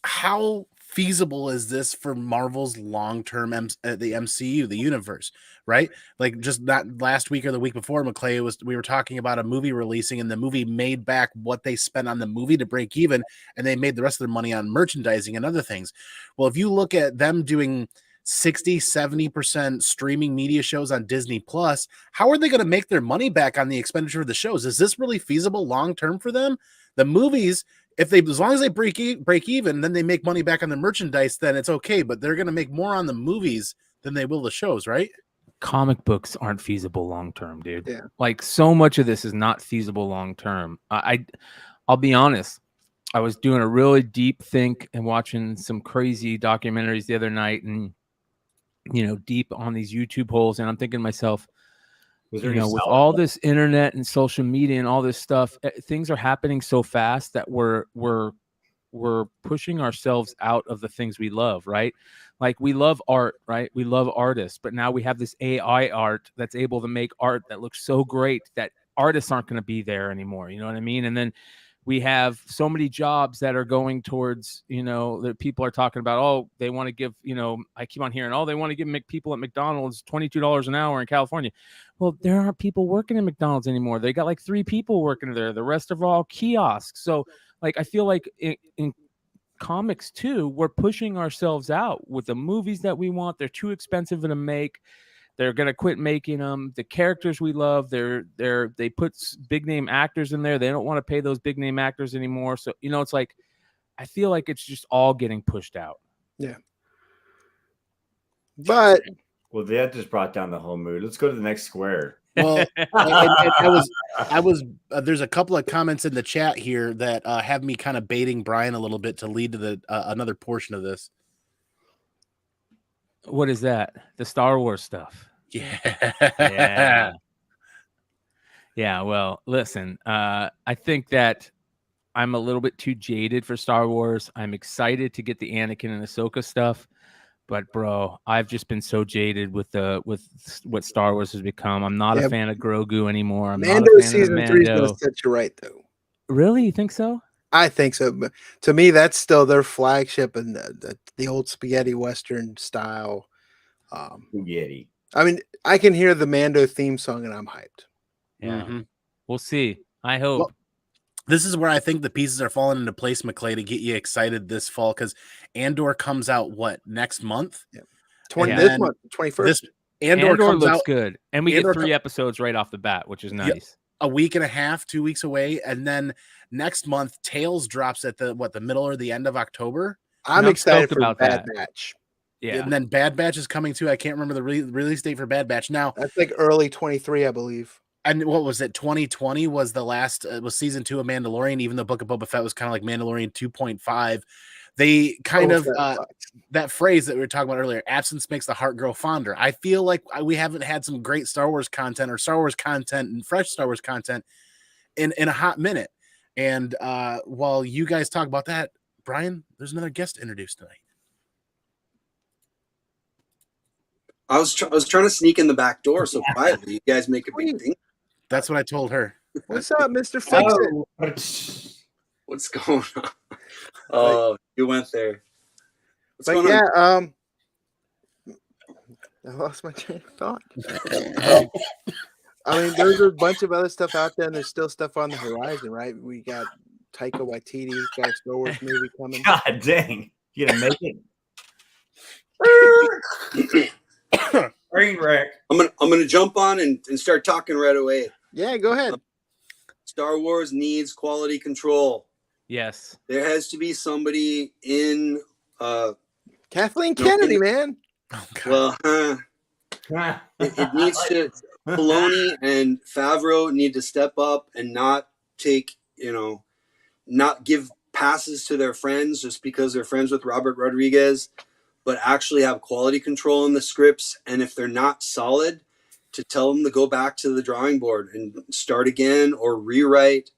How feasible is this for Marvel's long-term the MCU, the universe, right? Like just not last week or the week before, we were talking about a movie releasing, and the movie made back what they spent on the movie to break even, and they made the rest of their money on merchandising and other things. Well, if you look at them doing 60-70% streaming media shows on Disney Plus, how are they going to make their money back on the expenditure of the shows? Is this really feasible long-term for them? The movies, as long as they break even, then they make money back on the merchandise, then it's okay. But they're going to make more on the movies than they will the shows, right? Comic books aren't feasible long term, dude. Yeah. Like so much of this is not feasible long term. I'll be honest. I was doing a really deep think and watching some crazy documentaries the other night, and deep on these YouTube holes, and I'm thinking to myself, with all this internet and social media and all this stuff, things are happening so fast that we're pushing ourselves out of the things we love, right? Like we love art, right? We love artists, but now we have this AI art that's able to make art that looks so great that artists aren't going to be there anymore. You know what I mean? And then we have so many jobs that are going towards, that people are talking about, oh, they want to give, I keep on hearing, oh, they want to give people at McDonald's $22 an hour in California. Well, there aren't people working at McDonald's anymore. They got like 3 people working there. The rest are all kiosks. So like, I feel like in comics too, we're pushing ourselves out with the movies that we want. They're too expensive to make. They're gonna quit making them. The characters we love, they put big name actors in there. They don't want to pay those big name actors anymore. So it's like, I feel like it's just all getting pushed out. Yeah. But that just brought down the whole mood. Let's go to the next square. Well, I was there's a couple of comments in the chat here that have me kind of baiting Brian a little bit to lead to the another portion of this. What is that? The Star Wars stuff. Yeah. Yeah. Well, listen, I think that I'm a little bit too jaded for Star Wars. I'm excited to get the Anakin and Ahsoka stuff, but bro, I've just been so jaded with what Star Wars has become. I'm not a fan of Grogu anymore. I'm Mando not a fan season of 3 is Mando. going to set you right, though. Really, you think so? I think so. But to me, that's still their flagship and the old spaghetti western style. Spaghetti. I mean, I can hear the Mando theme song and I'm hyped. Yeah, Mm-hmm. We'll see. I hope. Well, this is where I think the pieces are falling into place, McClay, to get you excited this fall, because Andor comes out next month? Yeah. This month, 21st. Andor comes looks out good, and we get 3 episodes right off the bat, which is nice. A week and a half, 2 weeks away, and then next month Tales drops at the middle or the end of October. I'm excited for about Bad Batch. Yeah, and then Bad Batch is coming too. I can't remember the release date for Bad Batch now. That's like early 23, I believe. And what was it? 2020 was the last was season 2 of Mandalorian. Even though Book of Boba Fett was kind of like Mandalorian 2.5, they kind of that phrase that we were talking about earlier, absence makes the heart grow fonder. I feel like we haven't had some great Star Wars content or Star Wars content and fresh Star Wars content in a hot minute. And while you guys talk about that, Brian, there's another guest to introduce tonight. I was trying to sneak in the back door so quietly. You guys make a big thing. That's what I told her. What's up, Mr. Fix It? What's going on? Oh, you went there. What's But going yeah, on? I lost my train of thought. I mean, there's a bunch of other stuff out there, and there's still stuff on the horizon, right? We got Taika Waititi's got a Star Wars movie coming. God dang. You gonna make it? Train wreck. I'm gonna jump on and start talking right away. Yeah, go ahead. Star Wars needs quality control. Yes. There has to be somebody in Kathleen Kennedy, man. Oh, God. well, it needs to. Filoni and Favreau need to step up and not take, not give passes to their friends just because they're friends with Robert Rodriguez, but actually have quality control in the scripts. And if they're not solid, to tell them to go back to the drawing board and start again or rewrite.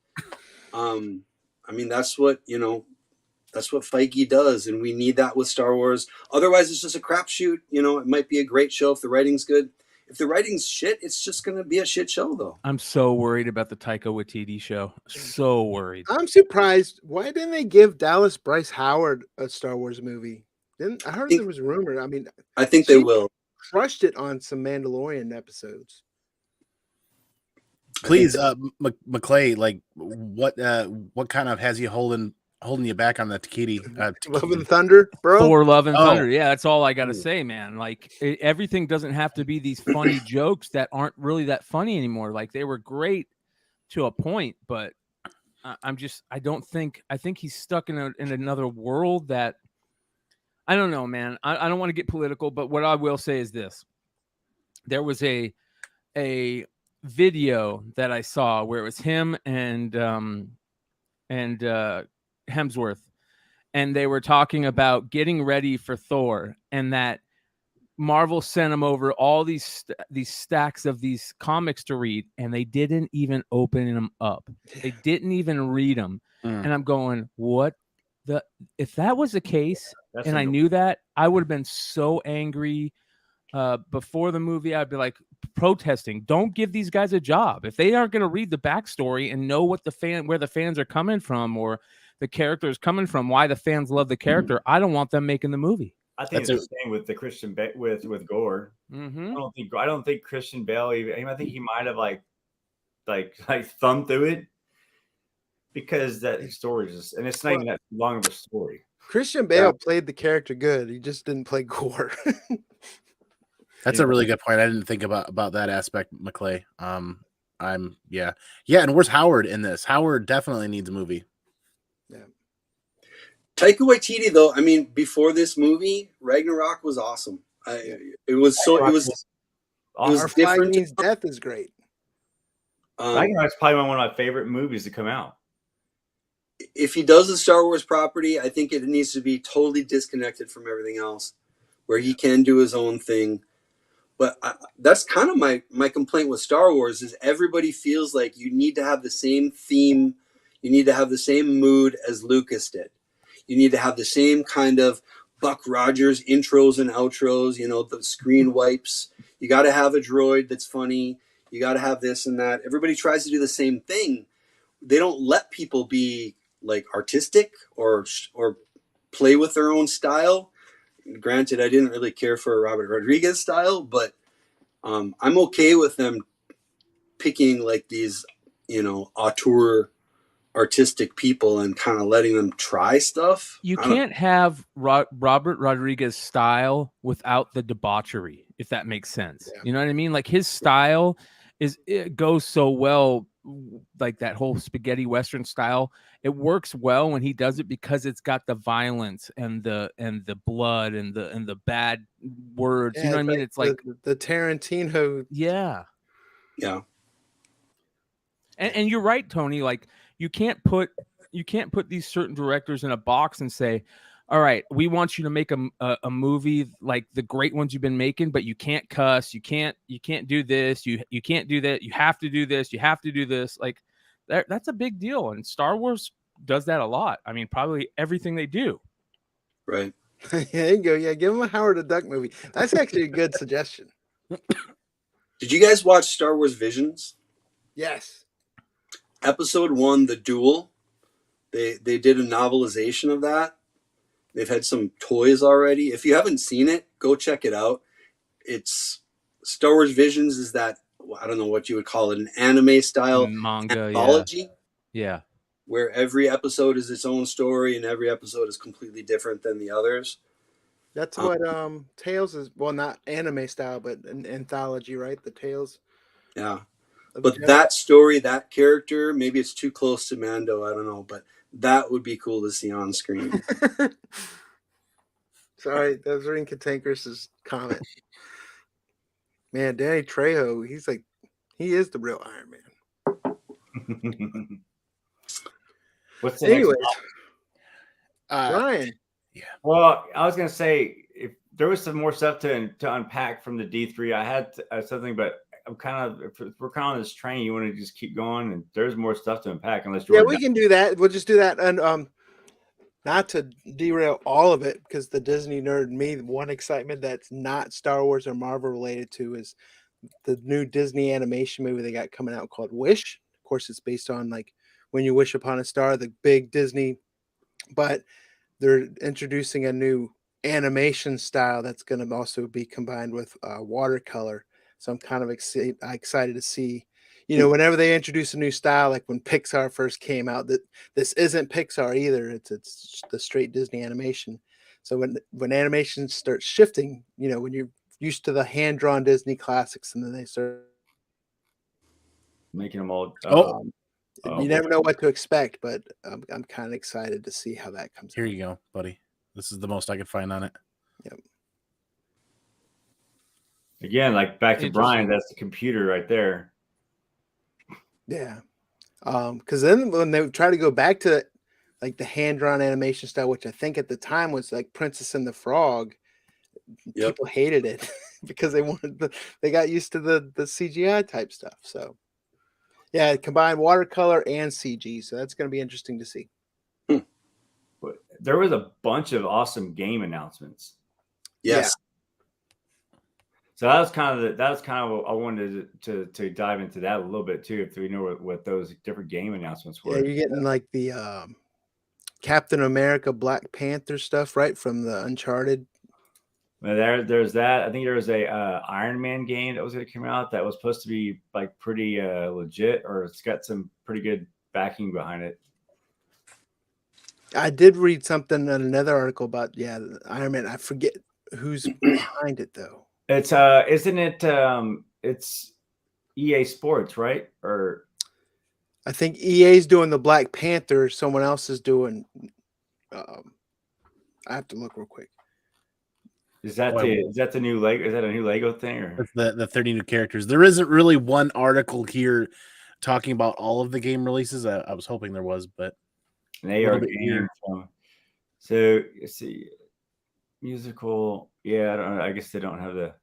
I mean, that's what Feige does. And we need that with Star Wars. Otherwise, it's just a crapshoot. It might be a great show if the writing's good. If the writing's shit, it's just going to be a shit show, though. I'm so worried about the Taika Waititi show. So worried. I'm surprised. Why didn't they give Dallas Bryce Howard a Star Wars movie? I heard there was a rumor. I mean, I think they will. Crushed it on some Mandalorian episodes. Please, McClay, like what kind of has you holding you back on the Takiti? Love and Thunder, bro. Thor, Love and Oh. Thunder. Yeah, that's all I got to say, man. Like everything doesn't have to be these funny jokes that aren't really that funny anymore. Like they were great to a point, but I think he's stuck in another world that I don't know, man. I don't want to get political, but what I will say is this. There was a video that I saw where it was him and Hemsworth, and they were talking about getting ready for Thor, and that Marvel sent him over all these stacks of these comics to read, and they didn't even open them up. They didn't even read them. And I'm going, what the? If that was the case, and I knew that, I would have been so angry. Before the movie, I'd be like protesting. Don't give these guys a job if they aren't going to read the backstory and know what where the fans are coming from or the character is coming from, why the fans love the character. I don't want them making the movie. I think it's the same with the Christian with Gore. Mm-hmm. I don't think Christian Bale. I think he might have like thumbed through it because that story is, and it's not even that long of a story. Christian Bale played the character good. He just didn't play Gore. That's a really good point. I didn't think about that aspect, McClay. And where's Howard in this? Howard definitely needs a movie. Yeah. Taika Waititi, though, I mean, before this movie, Ragnarok was awesome. It was Our Flag different. Means Death is great. Ragnarok's probably one of my favorite movies to come out. If he does a Star Wars property, I think it needs to be totally disconnected from everything else, where he can do his own thing. But that's kind of my complaint with Star Wars is everybody feels like you need to have the same theme. You need to have the same mood as Lucas did. You need to have the same kind of Buck Rogers intros and outros, the screen wipes. You got to have a droid that's funny. You got to have this and that. Everybody tries to do the same thing. They don't let people be like artistic or play with their own style. Granted, I didn't really care for Robert Rodriguez style, but I'm okay with them picking like these, auteur artistic people and kind of letting them try stuff. You can't have Robert Rodriguez style without the debauchery, if that makes sense. Yeah. You know what I mean? Like his style it goes so well, like that whole spaghetti Western style. It works well when he does it because it's got the violence and the blood and the bad words. Yeah, you know what I mean? It's like the Tarantino. Yeah. Yeah. And you're right, Tony. Like you can't put these certain directors in a box and say, all right, we want you to make a movie like the great ones you've been making, but you can't cuss, you can't do this, you can't do that, you have to do this, you have to do this. Like that's a big deal, and Star Wars does that a lot. I mean, probably everything they do. Right. There you go. Yeah, give him a Howard the Duck movie. That's actually a good suggestion. Did you guys watch Star Wars Visions? Yes. Episode 1, The Duel. They did a novelization of that. They've had some toys already. If you haven't seen it, go check it out. It's Star Wars Visions is that, I don't know what you would call it, an anime style Manga, anthology yeah. where every episode is its own story and every episode is completely different than the others. That's what Tales is. Well, not anime style, but an anthology, right? The Tales. Yeah. of But Jedi. that story, that character, maybe it's too close to Mando. I don't know. But that would be cool to see on screen. Sorry, that was Ring Cantankerous' comment. Man, Danny Trejo, he is the real Iron Man. What's the next? Anyways, Uh, Ryan. Well, I was gonna say if there was some more stuff to unpack from the D3, I had something, but I'm kind of if we're kind of on this train, you want to just keep going, and there's more stuff to unpack. Unless Yeah, Jordan we can do that. We'll just do that, and not to derail all of it, because the Disney nerd in me, one excitement that's not Star Wars or Marvel related to is the new Disney animation movie they got coming out called Wish. Of course, it's based on like When You Wish Upon a Star, the big Disney, but they're introducing a new animation style that's going to also be combined with watercolor. So I'm kind of excited to see, whenever they introduce a new style, like when Pixar first came out, that this isn't Pixar either. It's the straight Disney animation. So when animation starts shifting, when you're used to the hand-drawn Disney classics, and then they start making them all. you never know what to expect, but I'm kind of excited to see how that comes Here out. you go, buddy. This is the most I could find on it. Yep. Again, like back to Brian, Interesting. that's the computer right there. Yeah. Because then when they try to go back to like the hand-drawn animation style, which I think at the time was like Princess and the Frog, Yep. people hated it because they got used to the CGI type stuff. So yeah, combined watercolor and CG. So that's going to be interesting to see. But there was a bunch of awesome game announcements. Yes. So that was kind of what I wanted to dive into that a little bit too, if we know what those different game announcements were. Yeah, you're getting like the Captain America, Black Panther stuff, right, from the Uncharted. There's that. I think there was a Iron Man game that was going to come out that was supposed to be like pretty legit, or it's got some pretty good backing behind it. I did read something in another article about Iron Man. I forget who's behind it though. It's isn't it? It's EA Sports, right? Or I think EA's doing the Black Panther. Someone else is doing. I have to look real quick. is that the new Lego? Is that a new Lego thing? Or It's the 30 new characters. There isn't really one article here talking about all of the game releases. I was hoping there was, but an AR game. So let's see, musical. Yeah, I don't know. I guess they don't have the.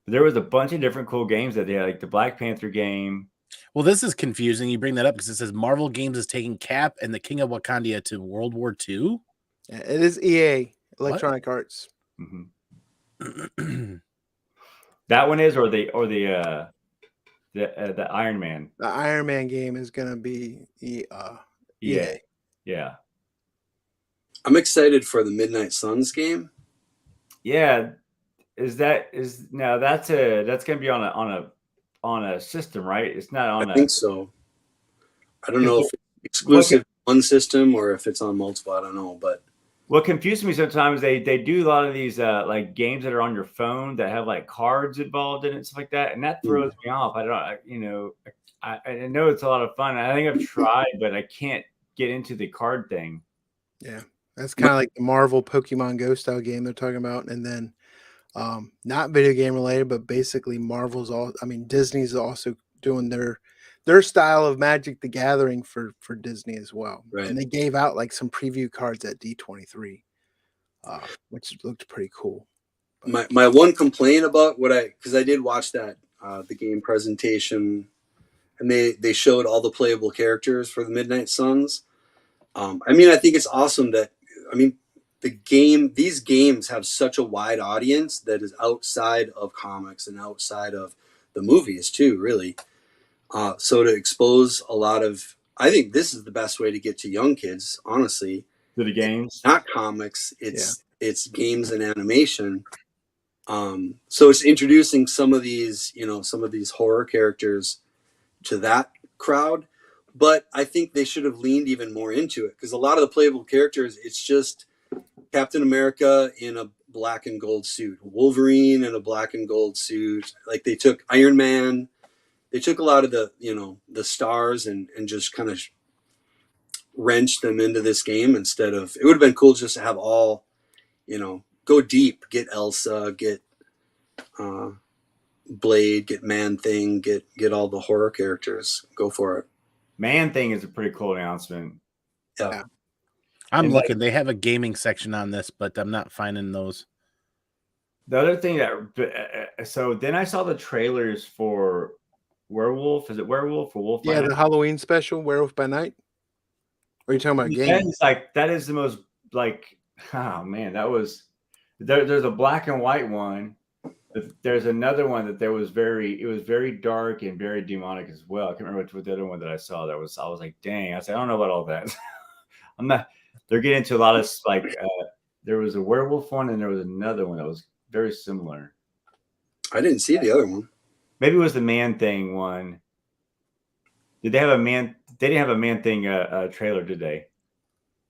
But there was a bunch of different cool games that they had, like the Black Panther game. Well, this is confusing. You bring that up because it says Marvel Games is taking Cap and the King of Wakanda to World War II. Yeah, it is EA, Electronic Arts. Mm-hmm. That one is, or the Iron Man. The Iron Man game is going to be EA. Yeah. I'm excited for the Midnight Suns game. Yeah. That's gonna be on a system, right? It's not on I think so. I don't know if it's exclusive to one system or if it's on multiple. I don't know, but what confuses me sometimes, they do a lot of these like games that are on your phone that have like cards involved in it, stuff like that, and that throws me off. I don't, I know it's a lot of fun. I think I've tried, but I can't get into the card thing. Yeah, that's kind of like the Marvel Pokemon Go style game they're talking about, and then not video game related, but basically Disney's also doing their style of Magic the Gathering for Disney as well. Right. And they gave out like some preview cards at D23, which looked pretty cool. My one complaint about because I did watch that the game presentation, and they showed all the playable characters for the Midnight Suns. I think it's awesome that these games have such a wide audience that is outside of comics and outside of the movies too, really. So to expose a lot of I think this is the best way to get to young kids, honestly. To the games. Not comics, it's games and animation. So it's introducing some of these horror characters to that crowd, but I think they should have leaned even more into it, because a lot of the playable characters, it's just Captain America in a black and gold suit, Wolverine in a black and gold suit. Like, they took Iron Man, they took a lot of the stars and just kind of wrenched them into this game, instead of, it would have been cool just to have all, go deep, get Elsa, get Blade, get Man-Thing, get all the horror characters. Go for it. Man-Thing is a pretty cool announcement. Yeah. I'm looking. They have a gaming section on this, but I'm not finding those. The other thing so then I saw the trailers for Werewolf. Is it Werewolf or Wolf? Yeah, the Halloween special, Werewolf by Night. Or are you talking about games? That is the most, like, oh man, that was there's a black and white one. There's another one that it was very dark and very demonic as well. I can't remember what the other one that I saw. I was like, dang, I don't know about all that. They're getting into a lot of, like, there was a werewolf one and there was another one that was very similar. I didn't see the other one. Maybe it was the Man-Thing one. Did they have a man? They didn't have a Man-Thing trailer, did they?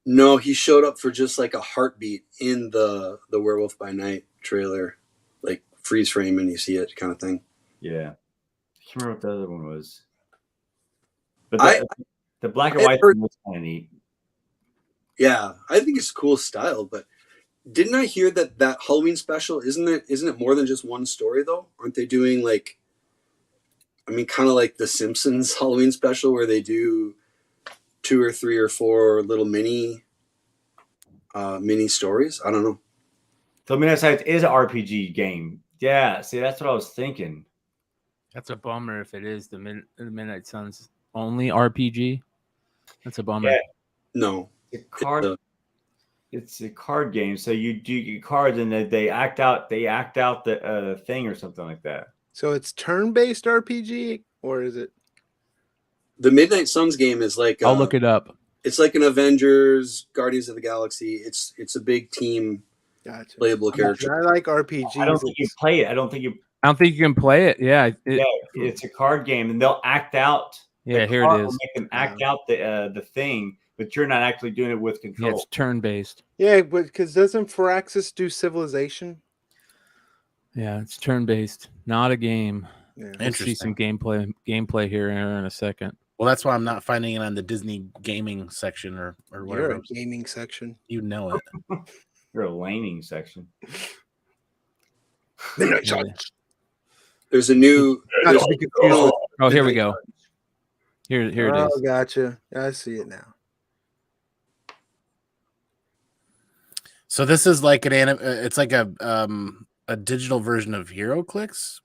No, he showed up for just like a heartbeat in the Werewolf by Night trailer, like freeze frame and you see it kind of thing. Yeah, I can't remember what the other one was. But the black and white one was kind of neat. Yeah, I think it's cool style, but didn't I hear that Halloween special, isn't it more than just one story though? Aren't they doing, like, I mean, kind of like the Simpsons Halloween special, where they do 2 or 3 or 4 little mini stories? I don't know. So Midnight Suns is an RPG game. Yeah, see, that's what I was thinking. That's a bummer if it is the Midnight Suns only RPG. That's a bummer. Yeah. No. It's a card game. So you do get cards and they act out the thing or something like that. So it's turn-based RPG, or is it? The Midnight Suns game is like, I'll look it up. It's like an Avengers, Guardians of the Galaxy. It's a big team. Gotcha. Playable character. I like RPGs. I don't think you play it. I don't think you can play it. Yeah, it's a card game, and they'll act out. Yeah, here it is. Make them act out the thing, but you're not actually doing it with control. Yeah, it's turn-based. Yeah, but because doesn't Firaxis do Civilization? Yeah, it's turn-based, not a game. Yeah. We'll see some gameplay here in a second. Well, that's why I'm not finding it on the Disney gaming section or whatever. You're a gaming section. You know it. You're a laning section. There's a new. Oh, here we go. Here it is. Oh, gotcha. I see it now. So this is like it's like a digital version of HeroClix.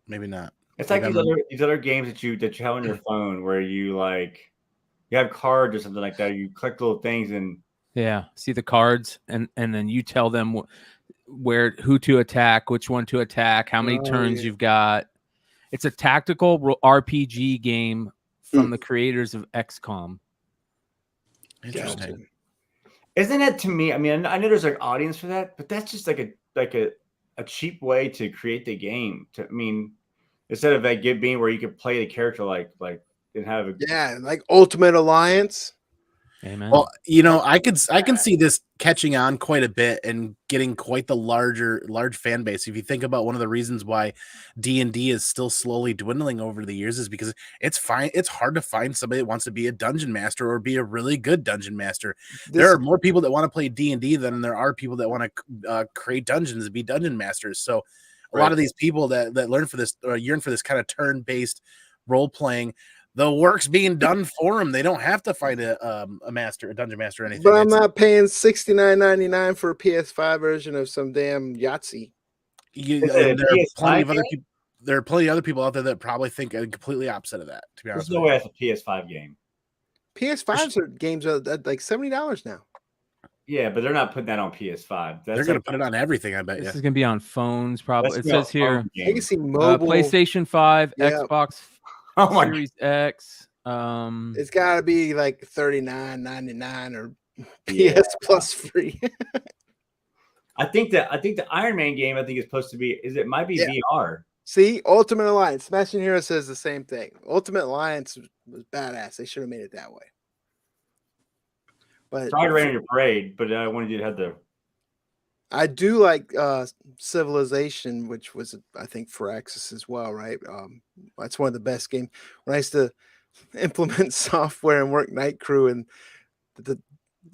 Maybe not. It's like these other games that you have on your phone where you have cards or something like that. You click little things and see the cards and then you tell them who to attack, which one to attack, how many turns you've got. It's a tactical RPG game from the creators of XCOM. Interesting. Gotcha. Isn't it, to me? I mean, I know there's like audience for that, but that's just like a cheap way to create the game. Instead of that being where you could play the character like and have like Ultimate Alliance. Amen. Well, I can see this catching on quite a bit and getting quite the large fan base. If you think about one of the reasons why D&D is still slowly dwindling over the years is because it's hard to find somebody that wants to be a dungeon master or be a really good dungeon master. There are more people that want to play D&D than there are people that want to create dungeons and be dungeon masters. So a lot of these people that learn for this or yearn for this kind of turn-based role playing, the work's being done for them. They don't have to find a dungeon master or anything. But I'm not paying $69.99 for a PS5 version of some damn Yahtzee. There are plenty of other people out there that probably think completely opposite of that. To be honest, there's no way that's a PS5 game. PS5s are games are like $70 now. Yeah, but they're not putting that on PS5. They're going to put it on everything, I bet. This is going to be on phones, probably. It says here, you can see mobile, PlayStation 5, Xbox Series X, It's got to be like $39.99 or Yeah. PS Plus free. I think the Iron Man game is supposed to be might be Yeah. VR. See, Ultimate Alliance. Smashing Hero says the same thing. Ultimate Alliance was badass. They should have made it that way. But Sorry to rain on your parade, but I wanted you to have the. I do like Civilization, which was I think for Axis as well, right? That's one of the best games. When I used to implement software and work night crew, and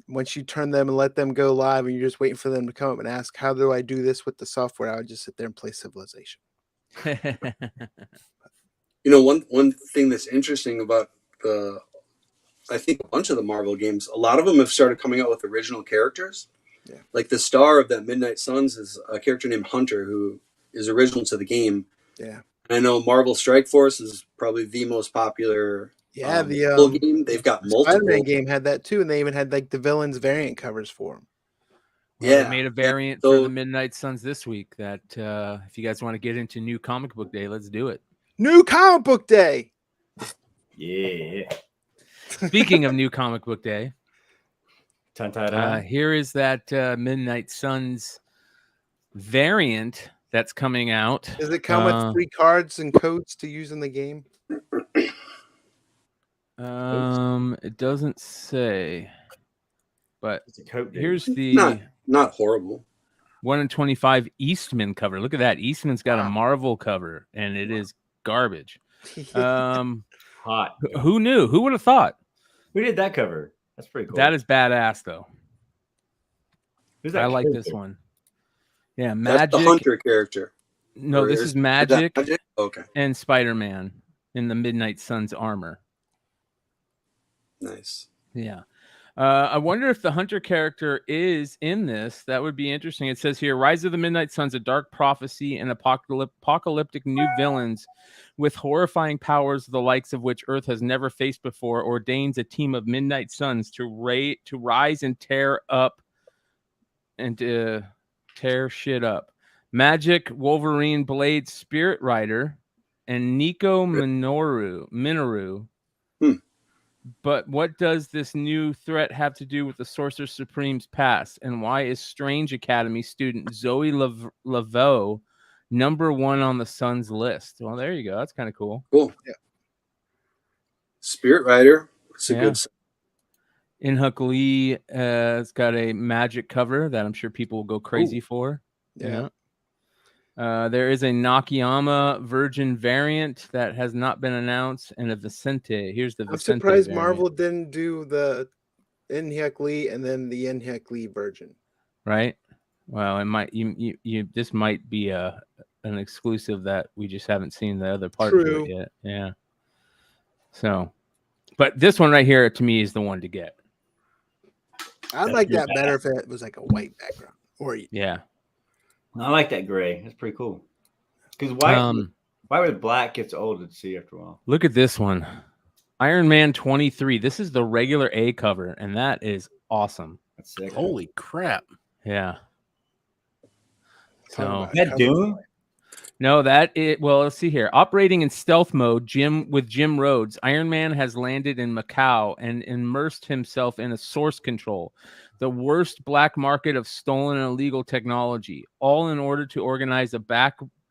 once you turn them and let them go live, and you're just waiting for them to come up and ask, "How do I do this with the software?" I would just sit there and play Civilization. One thing that's interesting about I think a bunch of the Marvel games, a lot of them have started coming out with original characters. Yeah. Like the star of that Midnight Suns is a character named Hunter, who is original to the game. Yeah. And I know Marvel Strike Force is probably the most popular. Yeah, full game. They've got multiple. Spider-Man game had that too, and they even had like the villains variant covers for them. Well, they made a variant so, for the Midnight Suns this week that if you guys want to get into New Comic Book Day, let's do it. New Comic Book Day. Yeah. Speaking of New Comic Book Day, Dun-dun-dun. here is that Midnight Suns variant that's coming out. Does it come with free cards and codes to use in the game? It doesn't say, but It's a coat, dude. here's the not horrible 1 in 25 Eastman cover. Look at that. Eastman's got a Marvel cover, and it is garbage. Hot. Who knew? Who would have thought? Who did that cover? That's pretty cool. That is badass, though. Who's that I like character? this one. Yeah, Magic. That's the Hunter character. No, this is Magic, Okay. and Spider-Man in the Midnight Suns armor. Nice. Yeah. I wonder if the Hunter character is in this. That would be interesting. It says here, Rise of the Midnight Suns, a dark prophecy and apocalyptic new villains with horrifying powers, the likes of which Earth has never faced before, ordains a team of Midnight Suns to rise and tear up and tear shit up. Magic, Wolverine, Blade, Spirit Rider, and Nico Minoru. But what does this new threat have to do with the Sorcerer Supreme's past? And why is Strange Academy student Zoe Laveau #1 on the Suns list? Well, there you go. That's kind of cool. Cool. Yeah. Spirit Rider. It's a good. Inhuk Lee has got a Magic cover that I'm sure people will go crazy for. Yeah. There is a Nakayama Virgin variant that has not been announced, and a Vicente. Here's the Vicente. I'm surprised variant. Marvel didn't do the Inhyuk Lee and then the Inhyuk Lee Virgin. Right. Well, it might. This might be an exclusive that we just haven't seen the other part of it yet. Yeah. So, but this one right here to me is the one to get. I'd like that better if it was like a white background. Or yeah. I like that gray. That's pretty cool. Because white with black gets old to see after a while. Look at this one. Iron Man 23. This is the regular A cover, and that is awesome. That's sick. Holy crap. Yeah. So is that Doom? No, well, let's see here. Operating in stealth mode, Jim Rhodes, Iron Man has landed in Macau and immersed himself in a source control, the worst black market of stolen and illegal technology, all in order to organize a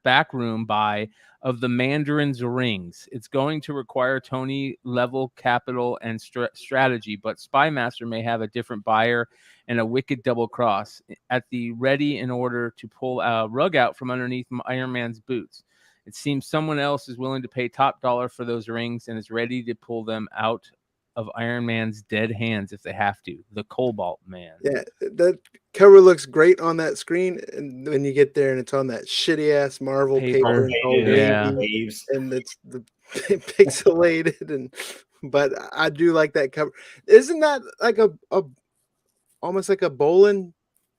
backroom buy of the Mandarin's rings. It's going to require Tony level capital and strategy, but Spymaster may have a different buyer and a wicked double cross at the ready in order to pull a rug out from underneath Iron Man's boots. It seems someone else is willing to pay top dollar for those rings and is ready to pull them out of Iron Man's dead hands if they have to. The Cobalt Man. Yeah, that cover looks great on that screen, and when you get there and it's on that shitty ass Marvel paper and all waves, and it's the pixelated, but I do like that cover. Isn't that like a almost like a Boland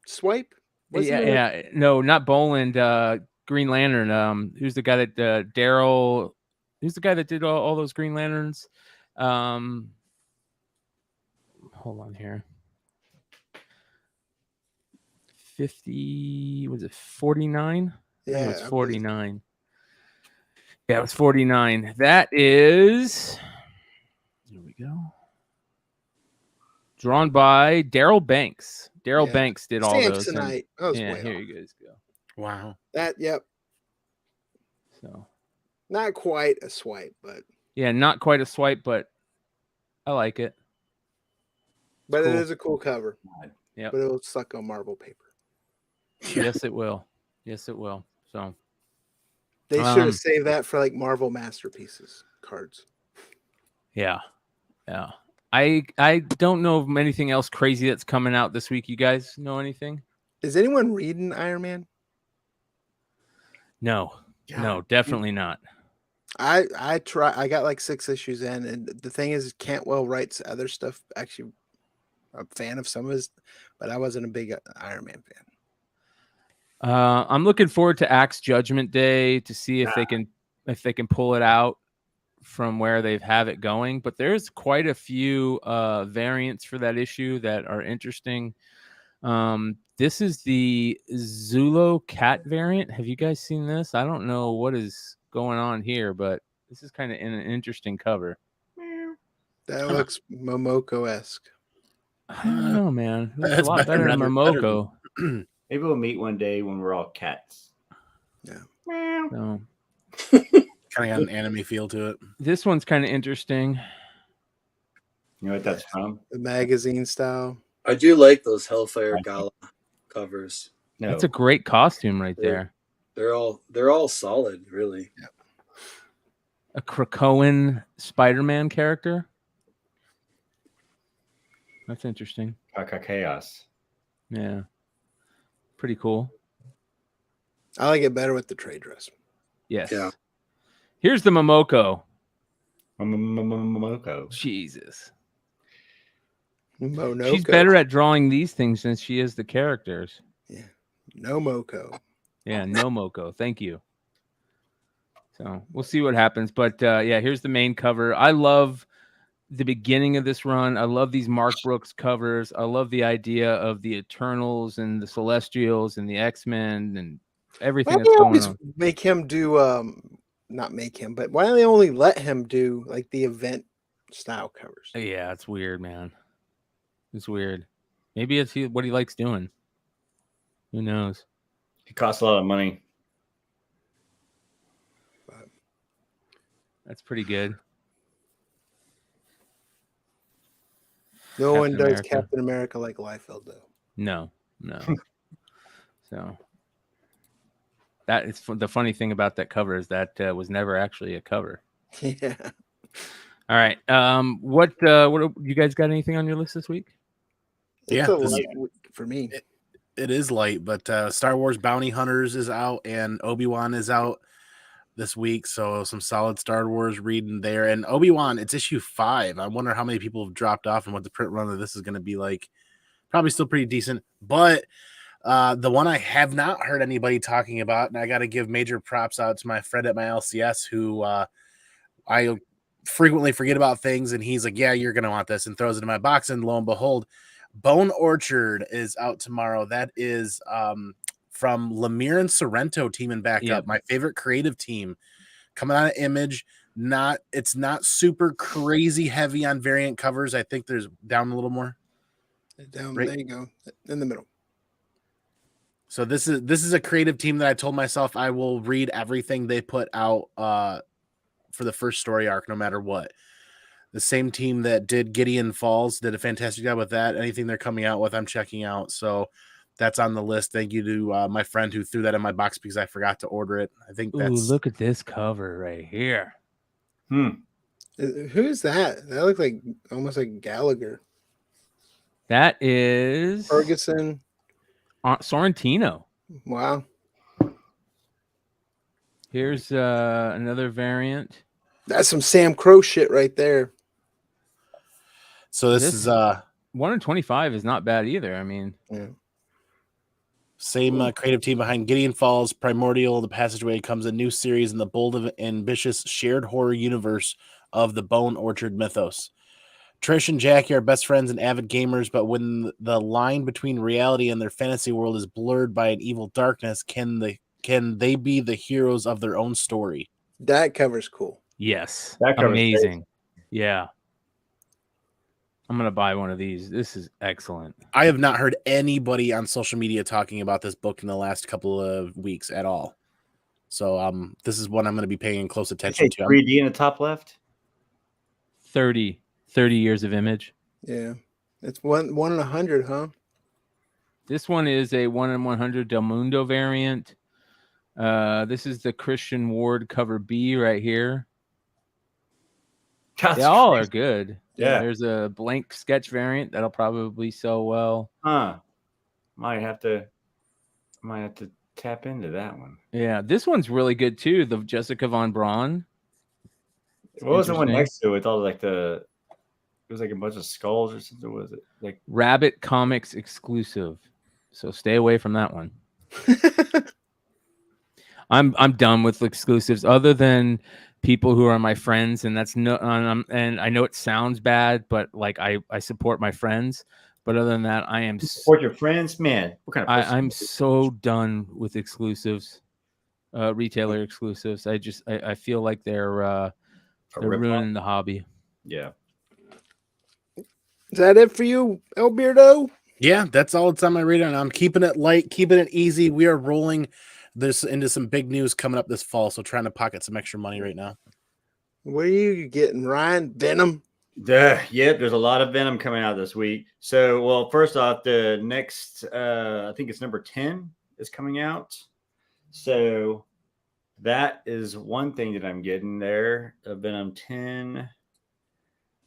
swipe? Yeah. No, not Boland. Green Lantern. Who's the guy that Daryl? Who's the guy that did all those Green Lanterns? Hold on here. 50, was it 49? Yeah, it's 49. Yeah, it was 49. That is we go. Drawn by Daryl Banks. Daryl Yeah. Banks did all those. and- Samsonite. That was yeah, way here off. you guys go. Wow. That, yep. So Not quite a swipe, but yeah, not quite a swipe, but I like it. it cool. is a cool cover. Yep. But it'll suck on marble paper. Yes, it will. Yes, it will. So They should Um, have saved that for like Marvel Masterpieces cards. yeah. I don't know of anything else crazy that's coming out this week. You guys know anything? Is anyone reading Iron Man? No, God. no, definitely not. I got like 6 issues in, and the thing is, Cantwell writes other stuff. Actually, I'm a fan of some of his, but I wasn't a big Iron Man fan. I'm looking forward to Axe Judgment Day to see if they can pull it out from where they have it going. But there's quite a few variants for that issue that are interesting. This is the Zulo cat variant. Have you guys seen this? I don't know what is going on here, but this is kind of an interesting cover. That looks Momoko-esque. I don't know, man. It looks a That's lot better than better Momoko. Maybe we'll meet one day when we're all cats. Yeah. So Kind of got an anime feel to it. this one's kind of interesting. You know what that's from? The magazine style. I do like those Hellfire Gala covers. No. That's a great costume right there. They're all solid, really. A Krakoan Spider-Man character. That's interesting. Chaos. Yeah. Pretty cool. I like it better with the trade dress. Yes. Yeah. Here's the Momoko. Momoko. Jesus. Monoko. She's better at drawing these things than she is the characters. No Moko. Yeah, no Moko. Thank you. So we'll see what happens. But yeah, here's the main cover. I love the beginning of this run. I love these Mark Brooks covers. I love the idea of the Eternals and the Celestials and the X-Men and everything Why do that's they going always on. make him do not make him, but why do they only let him do like the event style covers? Yeah, it's weird, man. It's weird. Maybe it's what he likes doing. Who knows? It costs a lot of money. That's pretty good. No one Captain does America. Captain America like Liefeld, though. No. So that is the funny thing about that cover is that was never actually a cover. Yeah. All right. What you guys got anything on your list this week? It's Yeah, a this- light week for me. It is light, but Star Wars Bounty Hunters is out and Obi-Wan is out this week. So some solid Star Wars reading there. And Obi-Wan, it's issue 5. I wonder how many people have dropped off and what the print run of this is going to be like. Probably still pretty decent. But the one I have not heard anybody talking about, and I got to give major props out to my friend at my LCS who I frequently forget about things. And he's like, yeah, you're going to want this, and throws it in my box. And lo and behold, Bone Orchard is out tomorrow. That is from Lemire and Sorrento teaming back up. My favorite creative team coming out of Image. It's not super crazy heavy on variant covers. I think there's down a little more. Down Right. there you go, in the middle. So this is a creative team that I told myself I will read everything they put out for the first story arc, no matter what. The same team that did Gideon Falls did a fantastic job with that. Anything they're coming out with, I'm checking out. So that's on the list. Thank you to my friend who threw that in my box because I forgot to order it. I think that's. Ooh, look at this cover right here. Who's that? That looks like almost like Gallagher. That is Ferguson. Sorrentino. Wow. Here's another variant. That's some Sam Crow shit right there. So this is 1 in 25 is not bad either. I mean, same creative team behind Gideon Falls, Primordial, The Passageway comes a new series in the bold and ambitious shared horror universe of the Bone Orchard mythos. Trish and Jackie are best friends and avid gamers, but when the line between reality and their fantasy world is blurred by an evil darkness, can they be the heroes of their own story? That cover's cool. yes, That cover's amazing. Yeah, I'm gonna buy one of these. This is excellent. I have not heard anybody on social media talking about this book in the last couple of weeks at all. So this is one I'm going to be paying close attention to. 3D in the top left. 30 years of Image. Yeah, it's one in 100, huh? This one is a 1 in 100 Del Mundo variant. This is the Christian Ward cover B right here. That's They all crazy. are good. Yeah. There's a blank sketch variant that'll probably sell well. Huh. Might have to tap into that one. Yeah, this one's really good too. The Jessica Von Braun. What was the one next to it with all like it was like a bunch of skulls or something? Was it like Rabbit Comics exclusive? So stay away from that one. I'm done with exclusives, other than people who are my friends, and that's no. And I know it sounds bad, but like I support my friends. But other than that, I am support your friends, man. What kind of person I'm so done with exclusives, retailer exclusives. I feel like they're ruining the hobby. Yeah. Is that it for you, El Beardo? Yeah, that's all it's on my radar. And I'm keeping it light, keeping it easy. We are rolling this into some big news coming up this fall, so trying to pocket some extra money right now. What are you getting, Ryan? Venom? Yep, there's a lot of Venom coming out this week. So, well, first off, the next, I think it's number 10 is coming out. So that is one thing that I'm getting there. Venom 10.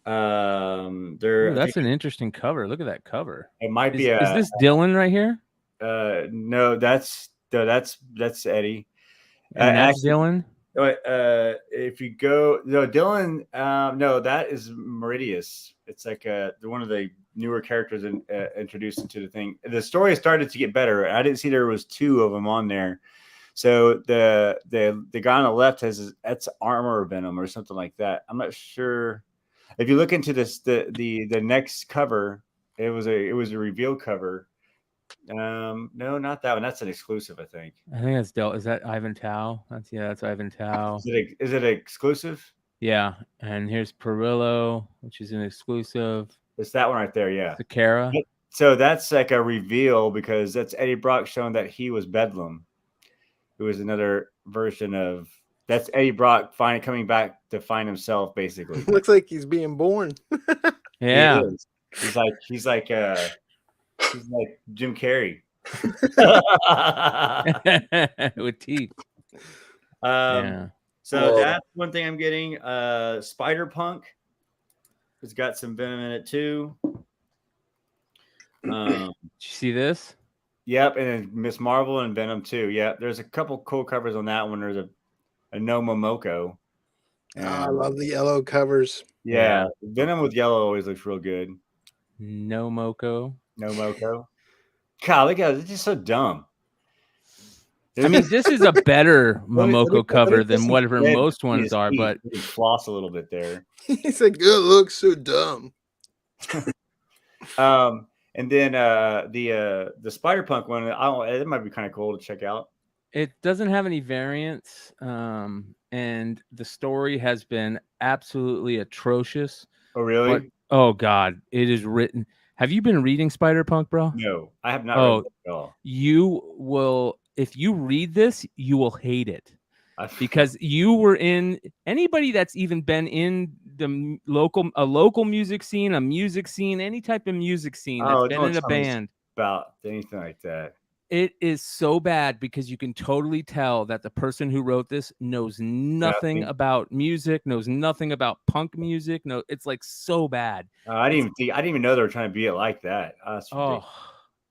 That's an interesting cover. Look at that cover. It might be. Is this Dylan right here? No, that's Eddie. And that's Dylan. If you go, no, Dylan, no, that is Meridius. It's like one of the newer characters introduced into the thing. The story started to get better. I didn't see there was 2 of them on there. So the guy on the left that's Armor Venom or something like that. I'm not sure. If you look into this, the next cover, it was a reveal cover. No, not that one. That's an exclusive, I think. I think that's Is that Ivan Tao? That's Ivan Tao. Is it exclusive? Yeah, and here's Perillo, which is an exclusive. It's that one right there, yeah. Sakara. So that's like a reveal because that's Eddie Brock showing that he was Bedlam. It was another version of that's Eddie Brock coming back to find himself, basically. Looks like he's being born. Yeah, he's like Jim Carrey with teeth. Yeah. So that's one thing I'm getting. Spider-Punk has got some Venom in it too. Did you see this? Yep, and then Miss Marvel and Venom too. Yeah, there's a couple cool covers on that one. There's a No Momoko. I love the yellow covers. Yeah, Venom with yellow always looks real good. No Moko. God, look at it. It's just so dumb. I mean, this is a better Momoko cover than whatever most ones are, but you can floss a little bit there. He said, "Good looks, so dumb." And then the Spider-Punk one, it might be kind of cool to check out. It doesn't have any variants, and the story has been absolutely atrocious. Oh, really? But, oh God, it is written. Have you been reading Spider-Punk, bro? No, I have not read it at all. You will, if you read this, you will hate it. Because you were in anybody that's even been in the local music scene, any type of music scene that's been in a band about anything like that. It is so bad because you can totally tell that the person who wrote this knows nothing about music, knows nothing about punk music. No, it's like so bad. I didn't even know they were trying to be it like that.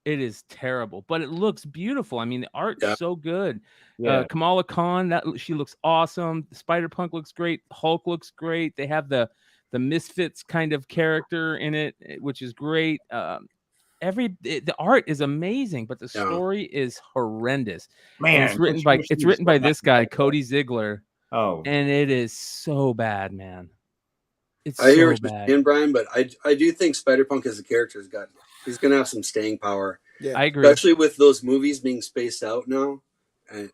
It is terrible, but it looks beautiful. I mean, the art's so good. Yeah. Kamala Khan, she looks awesome. Spider-Punk looks great. Hulk looks great. They have the Misfits kind of character in it, which is great. The art is amazing, but the story is horrendous. Man, and it's written by this guy, Cody Ziegler. Oh, and it is so bad, man. I hear what you're saying, Brian, but I do think Spider-Punk as a character he's gonna have some staying power. Yeah, I agree. Especially with those movies being spaced out now. And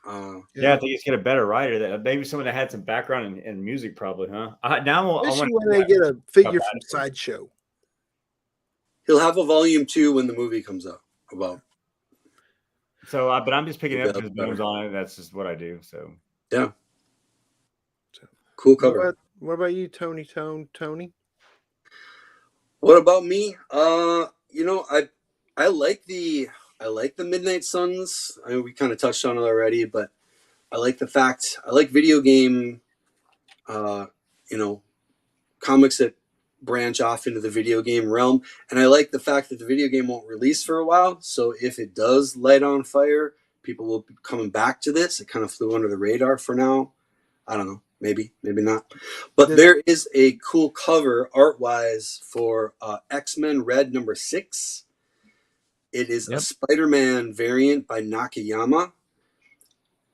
I think he's get a better writer. That maybe someone that had some background in music, probably, huh? Especially when they get a figure from Sideshow. He'll have a volume 2 when the movie comes out. About So, but I'm just picking it up Yeah, because Boone's on it. That's just what I do. So, yeah, cool cover. What about you, Tony? Tony? What about me? You know, I like the Midnight Suns. I mean, we kind of touched on it already, but I like the fact I like video game, you know, comics that branch off into the video game realm, and I like the fact that the video game won't release for a while. So if it does light on fire, people will be coming back to this. It kind of flew under the radar for now. I don't know, maybe not. But there is a cool cover art-wise for X-Men Red #6. It is a Spider-Man variant by Nakayama.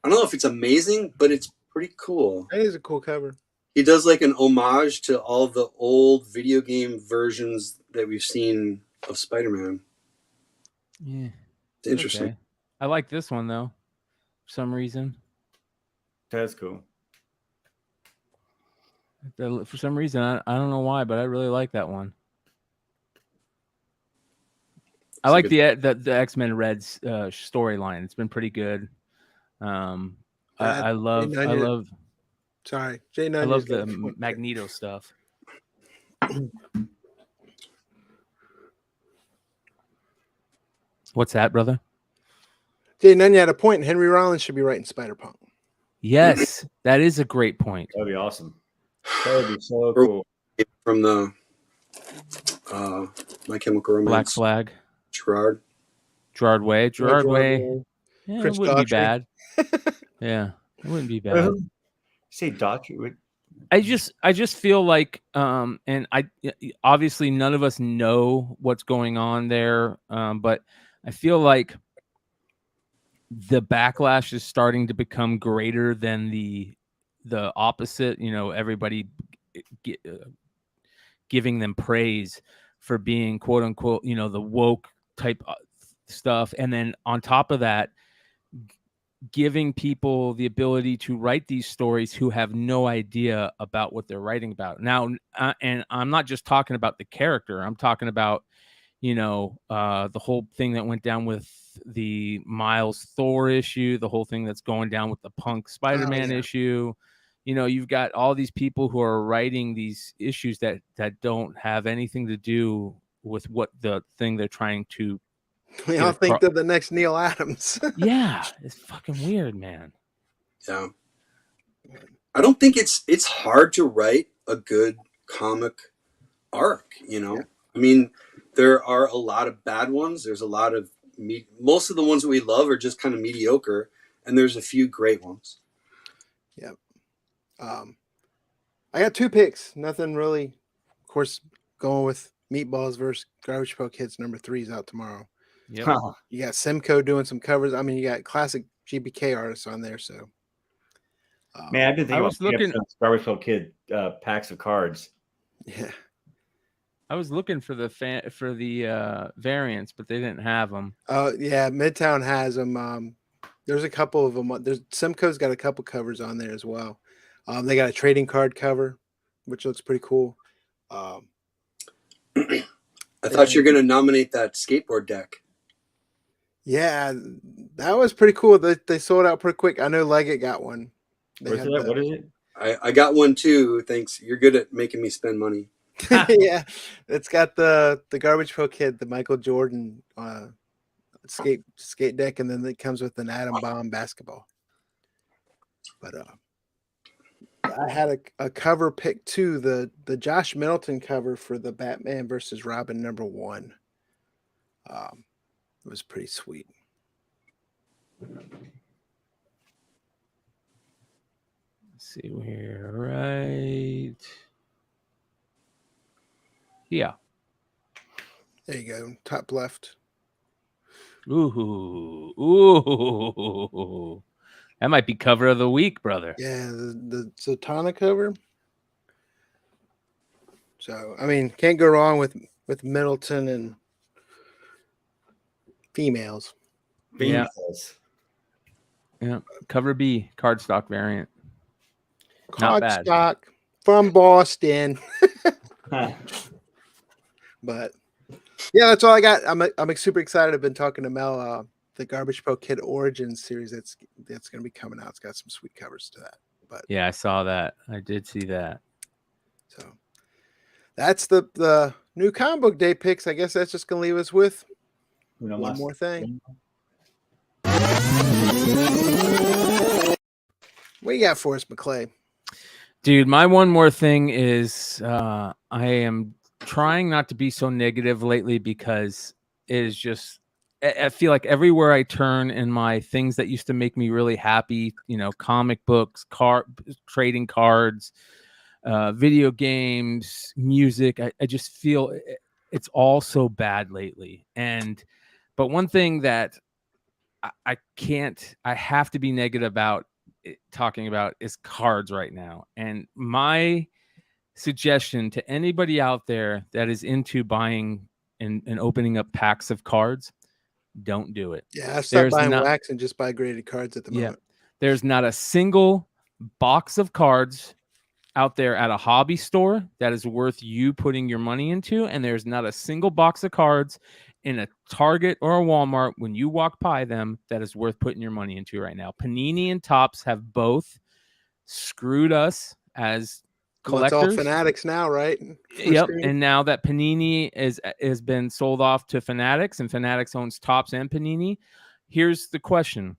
I don't know if it's amazing, but it's pretty cool. That is a cool cover. He does like an homage to all the old video game versions that we've seen of Spider-Man. Yeah, It's interesting. Okay. I like this one though, for some reason. that's cool. For some reason, I don't know why, but I really like that one. I like the X-Men Red's storyline. It's been pretty good. I love Sorry, Jay. I love the Magneto stuff. What's that, brother? Jay Nunya had a point. Henry Rollins should be writing Spider-Punk. Yes, that is a great point. That'd be awesome. That would be so cool. From the My Chemical Romance. Black Flag. Gerard Way. Yeah, Chris it wouldn't Daughtry. be bad. Yeah, it wouldn't be bad. Say Daughtry. I just feel like and I obviously none of us know what's going on there, but I feel like the backlash is starting to become greater than the opposite. You know, everybody giving them praise for being quote unquote, you know, the woke type stuff, and then on top of that, giving people the ability to write these stories who have no idea about what they're writing about now. And I'm not just talking about the character. I'm talking about, you know, the whole thing that went down with the Miles Thor issue, the whole thing that's going down with the Punk Spider-Man issue. You know, you've got all these people who are writing these issues that don't have anything to do with what the thing they're trying to. We all think they're the next Neil Adams. Yeah, it's fucking weird, man. Yeah. I don't think it's hard to write a good comic arc, you know? Yeah. I mean, there are a lot of bad ones. There's a lot of most of the ones that we love are just kind of mediocre, and there's a few great ones. Yep. I got 2 picks. Nothing really. Of course, going with Meatballs versus Garbage Pail Kids #3 is out tomorrow. Yep. You got Simcoe doing some covers. I mean, you got classic GBK artists on there. So, man, I've been thinking about looking Garbage Pail Kid packs of cards. Yeah, I was looking for the variants, but they didn't have them. Oh yeah, Midtown has them. There's a couple of them. There's Simcoe's got a couple covers on there as well. They got a trading card cover, which looks pretty cool. I thought you were going to nominate that skateboard deck. Yeah, that was pretty cool. They sold out pretty quick. I know Leggett got one. What is it? I got one too. Thanks. You're good at making me spend money. Yeah, it's got the Garbage Pail Kid, the Michael Jordan skate deck, and then it comes with an Atom Bomb basketball. But I had a cover pick too, the Josh Middleton cover for the Batman versus Robin #1. It was pretty sweet. Let's see here, right? Yeah. There you go, top left. Ooh. That might be cover of the week, brother. Yeah, the Zatanna cover. So, I mean, can't go wrong with Middleton and females. Yeah. Cover B, cardstock variant. Not bad. Cardstock from Boston. But Yeah, that's all I got. I'm super excited. I've been talking to Mel. The Garbage Pail Kid Origins series that's going to be coming out. It's got some sweet covers to that. But Yeah, I saw that. I did see that. so that's the new comic book day picks. I guess that's just going to leave us with one more thing. What you got for us, McClay? Dude, my one more thing is I am trying not to be so negative lately because it is just I feel like everywhere I turn in my things that used to make me really happy, comic books, trading cards, video games, music, I just feel it's all so bad lately. But one thing that I have to be negative about talking about is cards right now. And my suggestion to anybody out there that is into buying and opening up packs of cards, don't do it. Yeah, I stopped buying wax and just buy graded cards at the moment. There's not a single box of cards out there at a hobby store that is worth you putting your money into, and there's not a single box of cards in a Target or a Walmart when you walk by them that is worth putting your money into right now. Panini and Topps have both screwed us as collectors. Well, it's all Fanatics now, right? Yep. And now that Panini has been sold off to Fanatics, and Fanatics owns Topps and Panini, here's the question: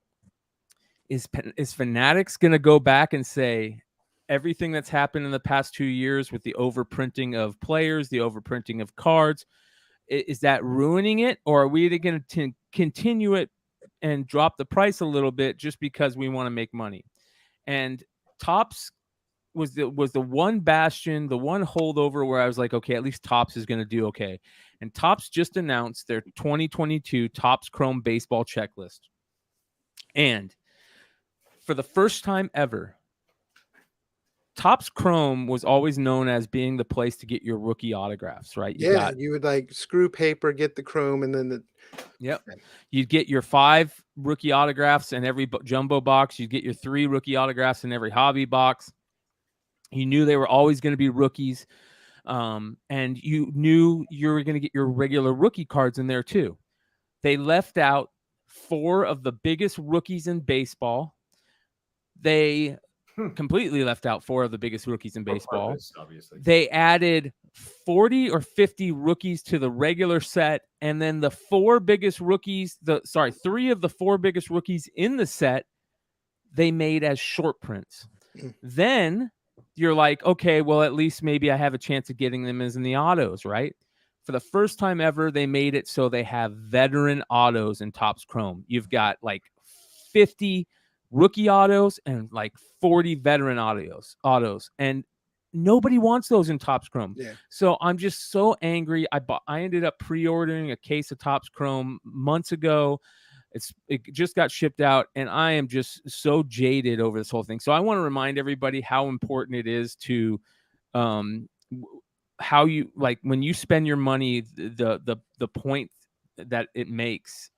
Is Fanatics going to go back and say everything that's happened in the past 2 years with the overprinting of players, the overprinting of cards, is that ruining it, or are we going to continue it and drop the price a little bit just because we want to make money? And Topps was the one bastion, the one holdover where I was like, okay, at least Topps is going to do okay. And Topps just announced their 2022 Topps Chrome baseball checklist. And for the first time ever, Topps Chrome was always known as being the place to get your rookie autographs, right? You would like screw paper, get the Chrome, and then you'd get your 5 rookie autographs in every jumbo box. You'd get your 3 rookie autographs in every hobby box. You knew they were always going to be rookies, and you knew you were going to get your regular rookie cards in there too. They left out 4 of the biggest rookies in baseball. They completely left out 4 of the biggest rookies in baseball. Obviously. They added 40 or 50 rookies to the regular set, and then the 3 of the 4 biggest rookies in the set they made as short prints. Then you're like, okay, well, at least maybe I have a chance of getting them as in the autos, right? For the first time ever, they made it so they have veteran autos in Topps Chrome. You've got like 50 rookie autos and like 40 veteran autos, and nobody wants those in Topps Chrome. Yeah. So I'm just so angry. I ended up pre-ordering a case of Topps Chrome months ago. It just got shipped out, and I am just so jaded over this whole thing. So I want to remind everybody how important it is to how you, like, when you spend your money, the point that it makes,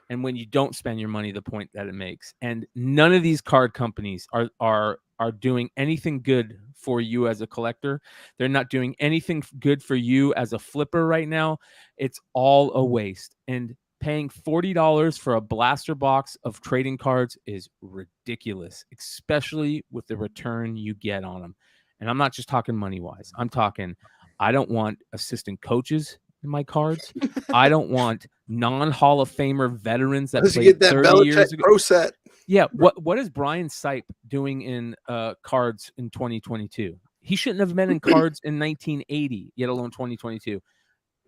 and when you don't spend your money, the point that it makes. And none of these card companies are doing anything good for you as a collector. They're not doing anything good for you as a flipper right now. It's all a waste. And paying $40 for a blaster box of trading cards is ridiculous, especially with the return you get on them. And I'm not just talking money-wise. I'm talking, I don't want assistant coaches in my cards. I don't want non-Hall of Famer veterans that played 30 years ago. Pro set. Yeah, what is Brian Sipe doing in cards in 2022? He shouldn't have been in cards in 1980, yet alone 2022.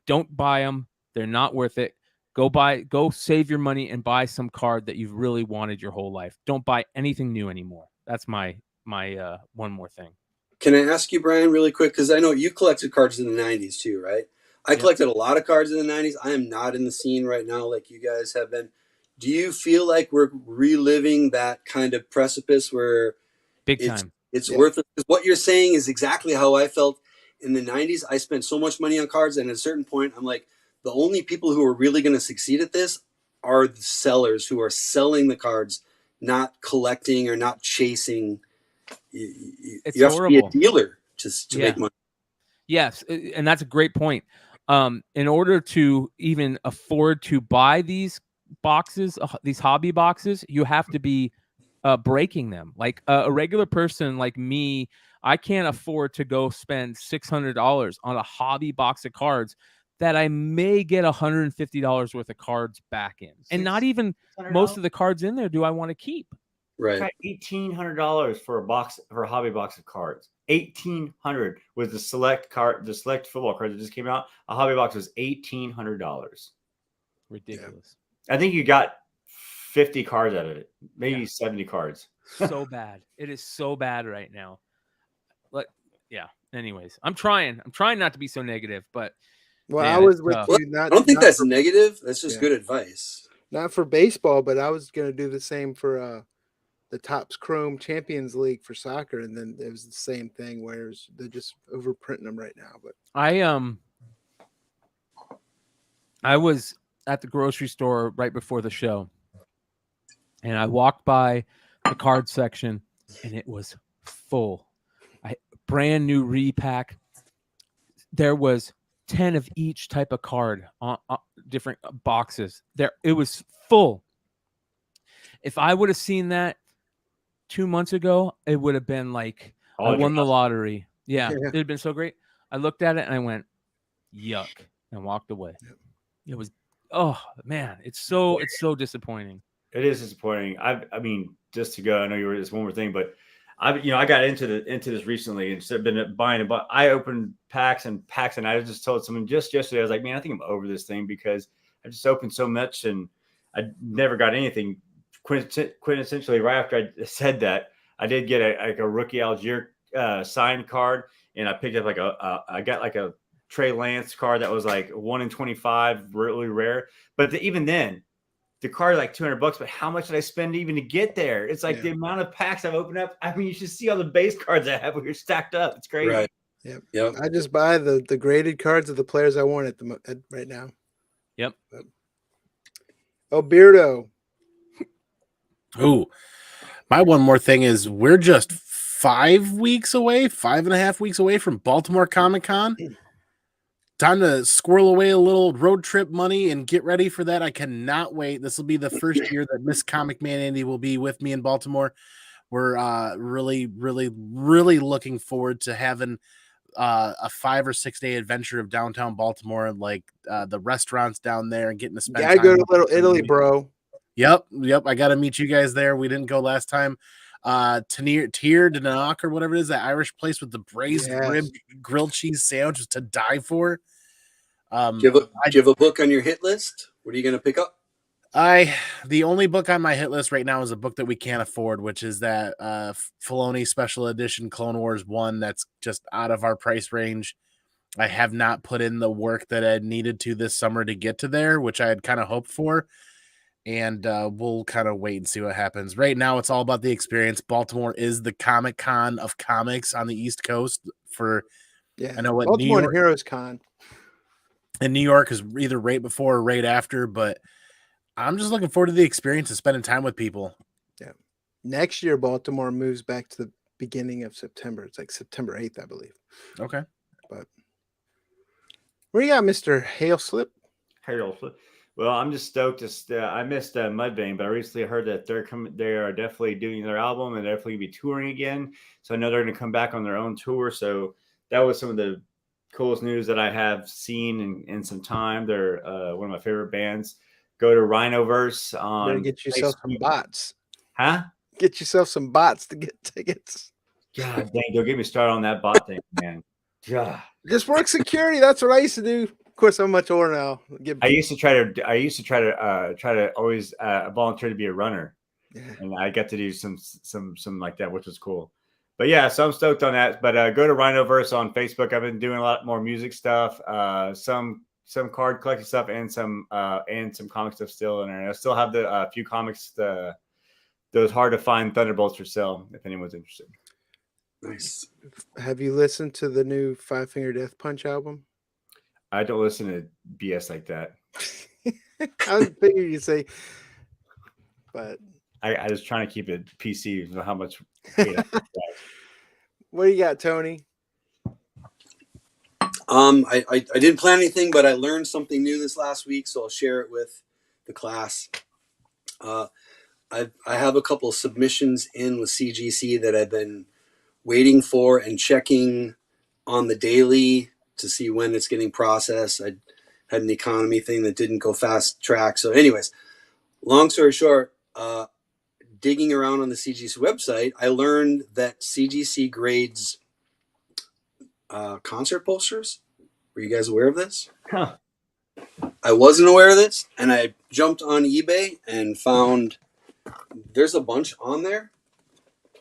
Don't buy them. They're not worth it. Go save your money and buy some card that you've really wanted your whole life. Don't buy anything new anymore. That's my one more thing. Can I ask you, Brian, really quick? Because I know you collected cards in the 90s too, right? I collected a lot of cards in the 90s. I am not in the scene right now like you guys have been. Do you feel like we're reliving that kind of precipice where Big time. It's worthless? Because what you're saying is exactly how I felt in the 90s. I spent so much money on cards, and at a certain point, I'm like, the only people who are really going to succeed at this are the sellers who are selling the cards, not collecting or not chasing. It's you have horrible. to be a dealer to make money. Yes, and that's a great point. In order to even afford to buy these boxes, these hobby boxes, you have to be breaking them. Like a regular person like me, I can't afford to go spend $600 on a hobby box of cards that I may get $150 worth of cards back in, and not even most of the cards in there do I want to keep. Right. $1,800 for a hobby box of cards. $1,800 was the select football cards that just came out. A hobby box was $1,800. Ridiculous. I think you got 50 cards out of it, maybe 70 cards. So bad. It is so bad right now. Yeah. Anyways, I'm trying not to be so negative, but Well, man, I was it's with tough. you. I don't think not that's for, negative. That's just Yeah. good advice. not for baseball, but I was going to do the same for the Topps Chrome Champions League for soccer, and then it was the same thing where they're just overprinting them right now. But I was at the grocery store right before the show, and I walked by the card section, and it was full. Brand new repack. There was 10 of each type of card on different boxes. It was full. If I would have seen that 2 months ago, it would have been like I won the lottery. Yeah, it'd have been so great. I looked at it and I went, yuck, and walked away. It was, oh man, it's so disappointing. It is disappointing. I mean, just to go, I know you were this one more thing, but I got into this recently and so been buying but I opened packs and I just told someone just yesterday, I was like, man, I think I'm over this thing because I just opened so much and I never got anything. Quintessentially, right after I said that, I did get a rookie Algier signed card, and I picked up I got like a Trey Lance card that was like 1 in 25, really rare. But even then, the card like $200, but how much did I spend even to get there? It's like the amount of packs I've opened up. I mean, you should see all the base cards I have here stacked up. It's crazy. Right. Yep. I just buy the graded cards of the players I want right now. Yep. Oh, Beardo. Ooh, my one more thing is we're just 5.5 weeks away from Baltimore Comic Con. Time to squirrel away a little road trip money and get ready for that. I cannot wait. This will be the first year that Miss Comic Man Andy will be with me in Baltimore. We're really, really, really looking forward to having a 5 or 6 day adventure of downtown Baltimore, like the restaurants down there, and getting to spend time. Go to Little Italy, bro. Yep. I got to meet you guys there. We didn't go last time. Tier de Knock or whatever it is, that Irish place with the braised rib grilled cheese sandwich was to die for. Do you have a book on your hit list? What are you going to pick up? The only book on my hit list right now is a book that we can't afford, which is that Filoni Special Edition Clone Wars 1 that's just out of our price range. I have not put in the work that I needed to this summer to get to there, which I had kind of hoped for. And we'll kind of wait and see what happens. Right now, it's all about the experience. Baltimore is the Comic Con of comics on the East Coast. I know what Baltimore New York, Heroes Con. And New York is either right before or right after, but I'm just looking forward to the experience of spending time with people. Yeah. Next year, Baltimore moves back to the beginning of September. It's like September 8th, I believe. Okay. But where you got, Mr. Hailslip? Well, I'm just stoked. I missed Mudvayne, but I recently heard that they are definitely doing their album and definitely be touring again. So I know they're going to come back on their own tour. So that was some of the coolest news that I have seen in some time. They're one of my favorite bands. Go to Rhinoverse on. Get yourself some bots. Huh? Get yourself some bots to get tickets. God dang! Don't get me started on that bot thing, man. God. Just work security. That's what I used to do. Of course, I'm much older now. I used to try to always volunteer to be a runner, and I got to do some like that, which was cool. But yeah, so I'm stoked on that. But go to Rhinoverse on Facebook. I've been doing a lot more music stuff, some card collecting stuff, and some comic stuff still in there. I still have the few comics, those hard to find Thunderbolts for sale if anyone's interested. Nice. Have you listened to the new Five Finger Death Punch album? I don't listen to BS like that. I figured you'd say, but I was trying to keep it PC. How much? What do you got, Tony? I didn't plan anything, but I learned something new this last week, so I'll share it with the class. I have a couple of submissions in with CGC that I've been waiting for and checking on the daily to see when it's getting processed. I had an economy thing that didn't go fast track. So anyways, long story short, digging around on the CGC website, I learned that CGC grades concert posters. Were you guys aware of this? Huh. I wasn't aware of this, and I jumped on eBay and found there's a bunch on there.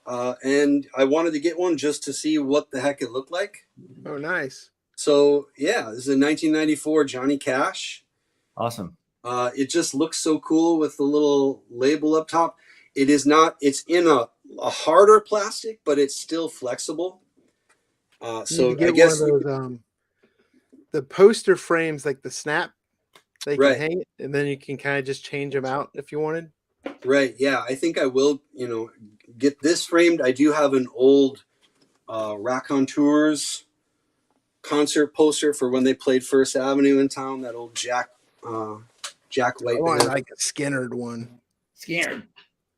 And I wanted to get one just to see what the heck it looked like. Oh, nice. So, yeah, this is a 1994 Johnny Cash. Awesome. It just looks so cool with the little label up top. It is not, it's in a harder plastic, but it's still flexible. So get I guess one of those, the poster frames, like the snap, they can Right. hang it, and then you can kind of just change them out if you wanted. Right. Yeah. I think I will, get this framed. I do have an old Raconteurs concert poster for when they played First Avenue in town. That old Jack White I want band. like a Skinnerd one. Scared.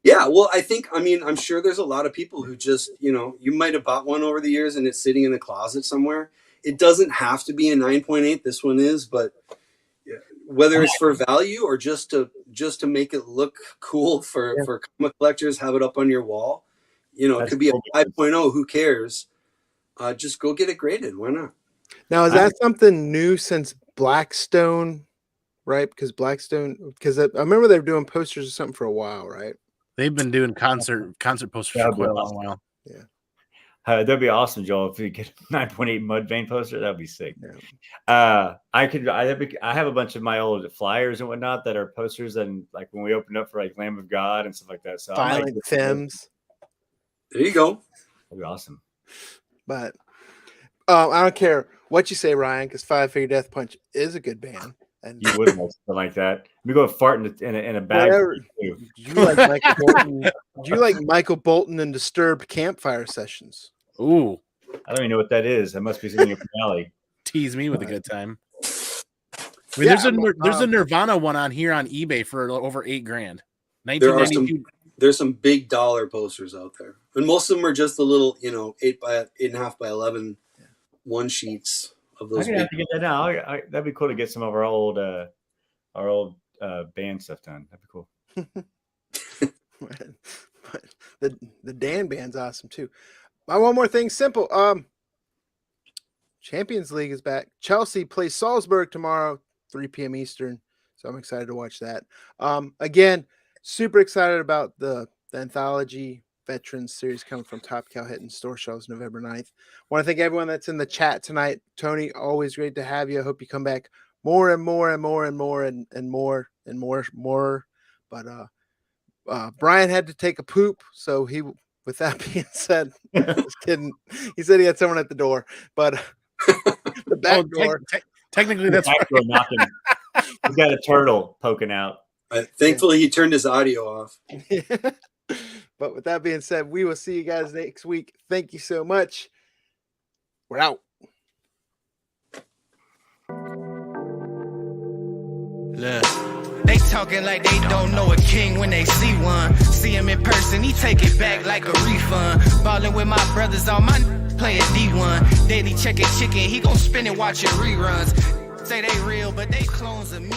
Yeah. Well, I'm sure there's a lot of people who just, you might have bought one over the years and it's sitting in a closet somewhere. It doesn't have to be a 9.8. This one is, but whether it's for value or just to make it look cool for comic collectors, have it up on your wall. It could be a 5.0. Who cares? Just go get it graded. Why not? Now, is that something new since Blackstone, right? Because I remember they were doing posters or something for a while, right? They've been doing concert posters for quite a long while. Yeah. That'd be awesome, Joel. If you get a 9.8 Mudvayne poster, that'd be sick. Yeah. I have a bunch of my old flyers and whatnot that are posters, and like when we opened up for like Lamb of God and stuff like that. So Violent Femmes. There you go. That'd be awesome. But I don't care what you say, Ryan, because Five Finger Death Punch is a good band. And You wouldn't like something like that. We go fart in a bag. Whatever. Too. you like Michael Bolton? Do you like Michael Bolton and Disturbed campfire sessions? Ooh, I don't even know what that is. That must be something up your alley. tease me with a good time. I mean, there's a Nirvana one on here on eBay for over $8,000. 1992. There's some big dollar posters out there, and most of them are just the little 8.5 by 11 one sheets of those. I'm gonna have to get that now. That'd be cool to get some of our old band stuff done. That'd be cool. But the Dan band's awesome too. One more thing, simple. Champions League is back. Chelsea plays Salzburg tomorrow, 3 p.m. Eastern. So I'm excited to watch that. Again, super excited about the Anthology Veterans Series coming from Top Cow hitting store shelves November 9th. Want to thank everyone that's in the chat tonight. Tony, always great to have you. I hope you come back more and more and more and more and more and more. But Brian had to take a poop, so with that being said, just kidding. He said he had someone at the door, but the back door. Technically, that's back door knocking. He's got a turtle poking out. Thankfully, he turned his audio off. But with that being said, we will see you guys next week. Thank you so much. We're out. Look. They talking like they don't know a king when they see one. See him in person, he take it back like a refund. Ballin' with my brothers, all my playing D1. Daily checking chicken, he gon' spin it watching reruns. Say they real, but they clones of me.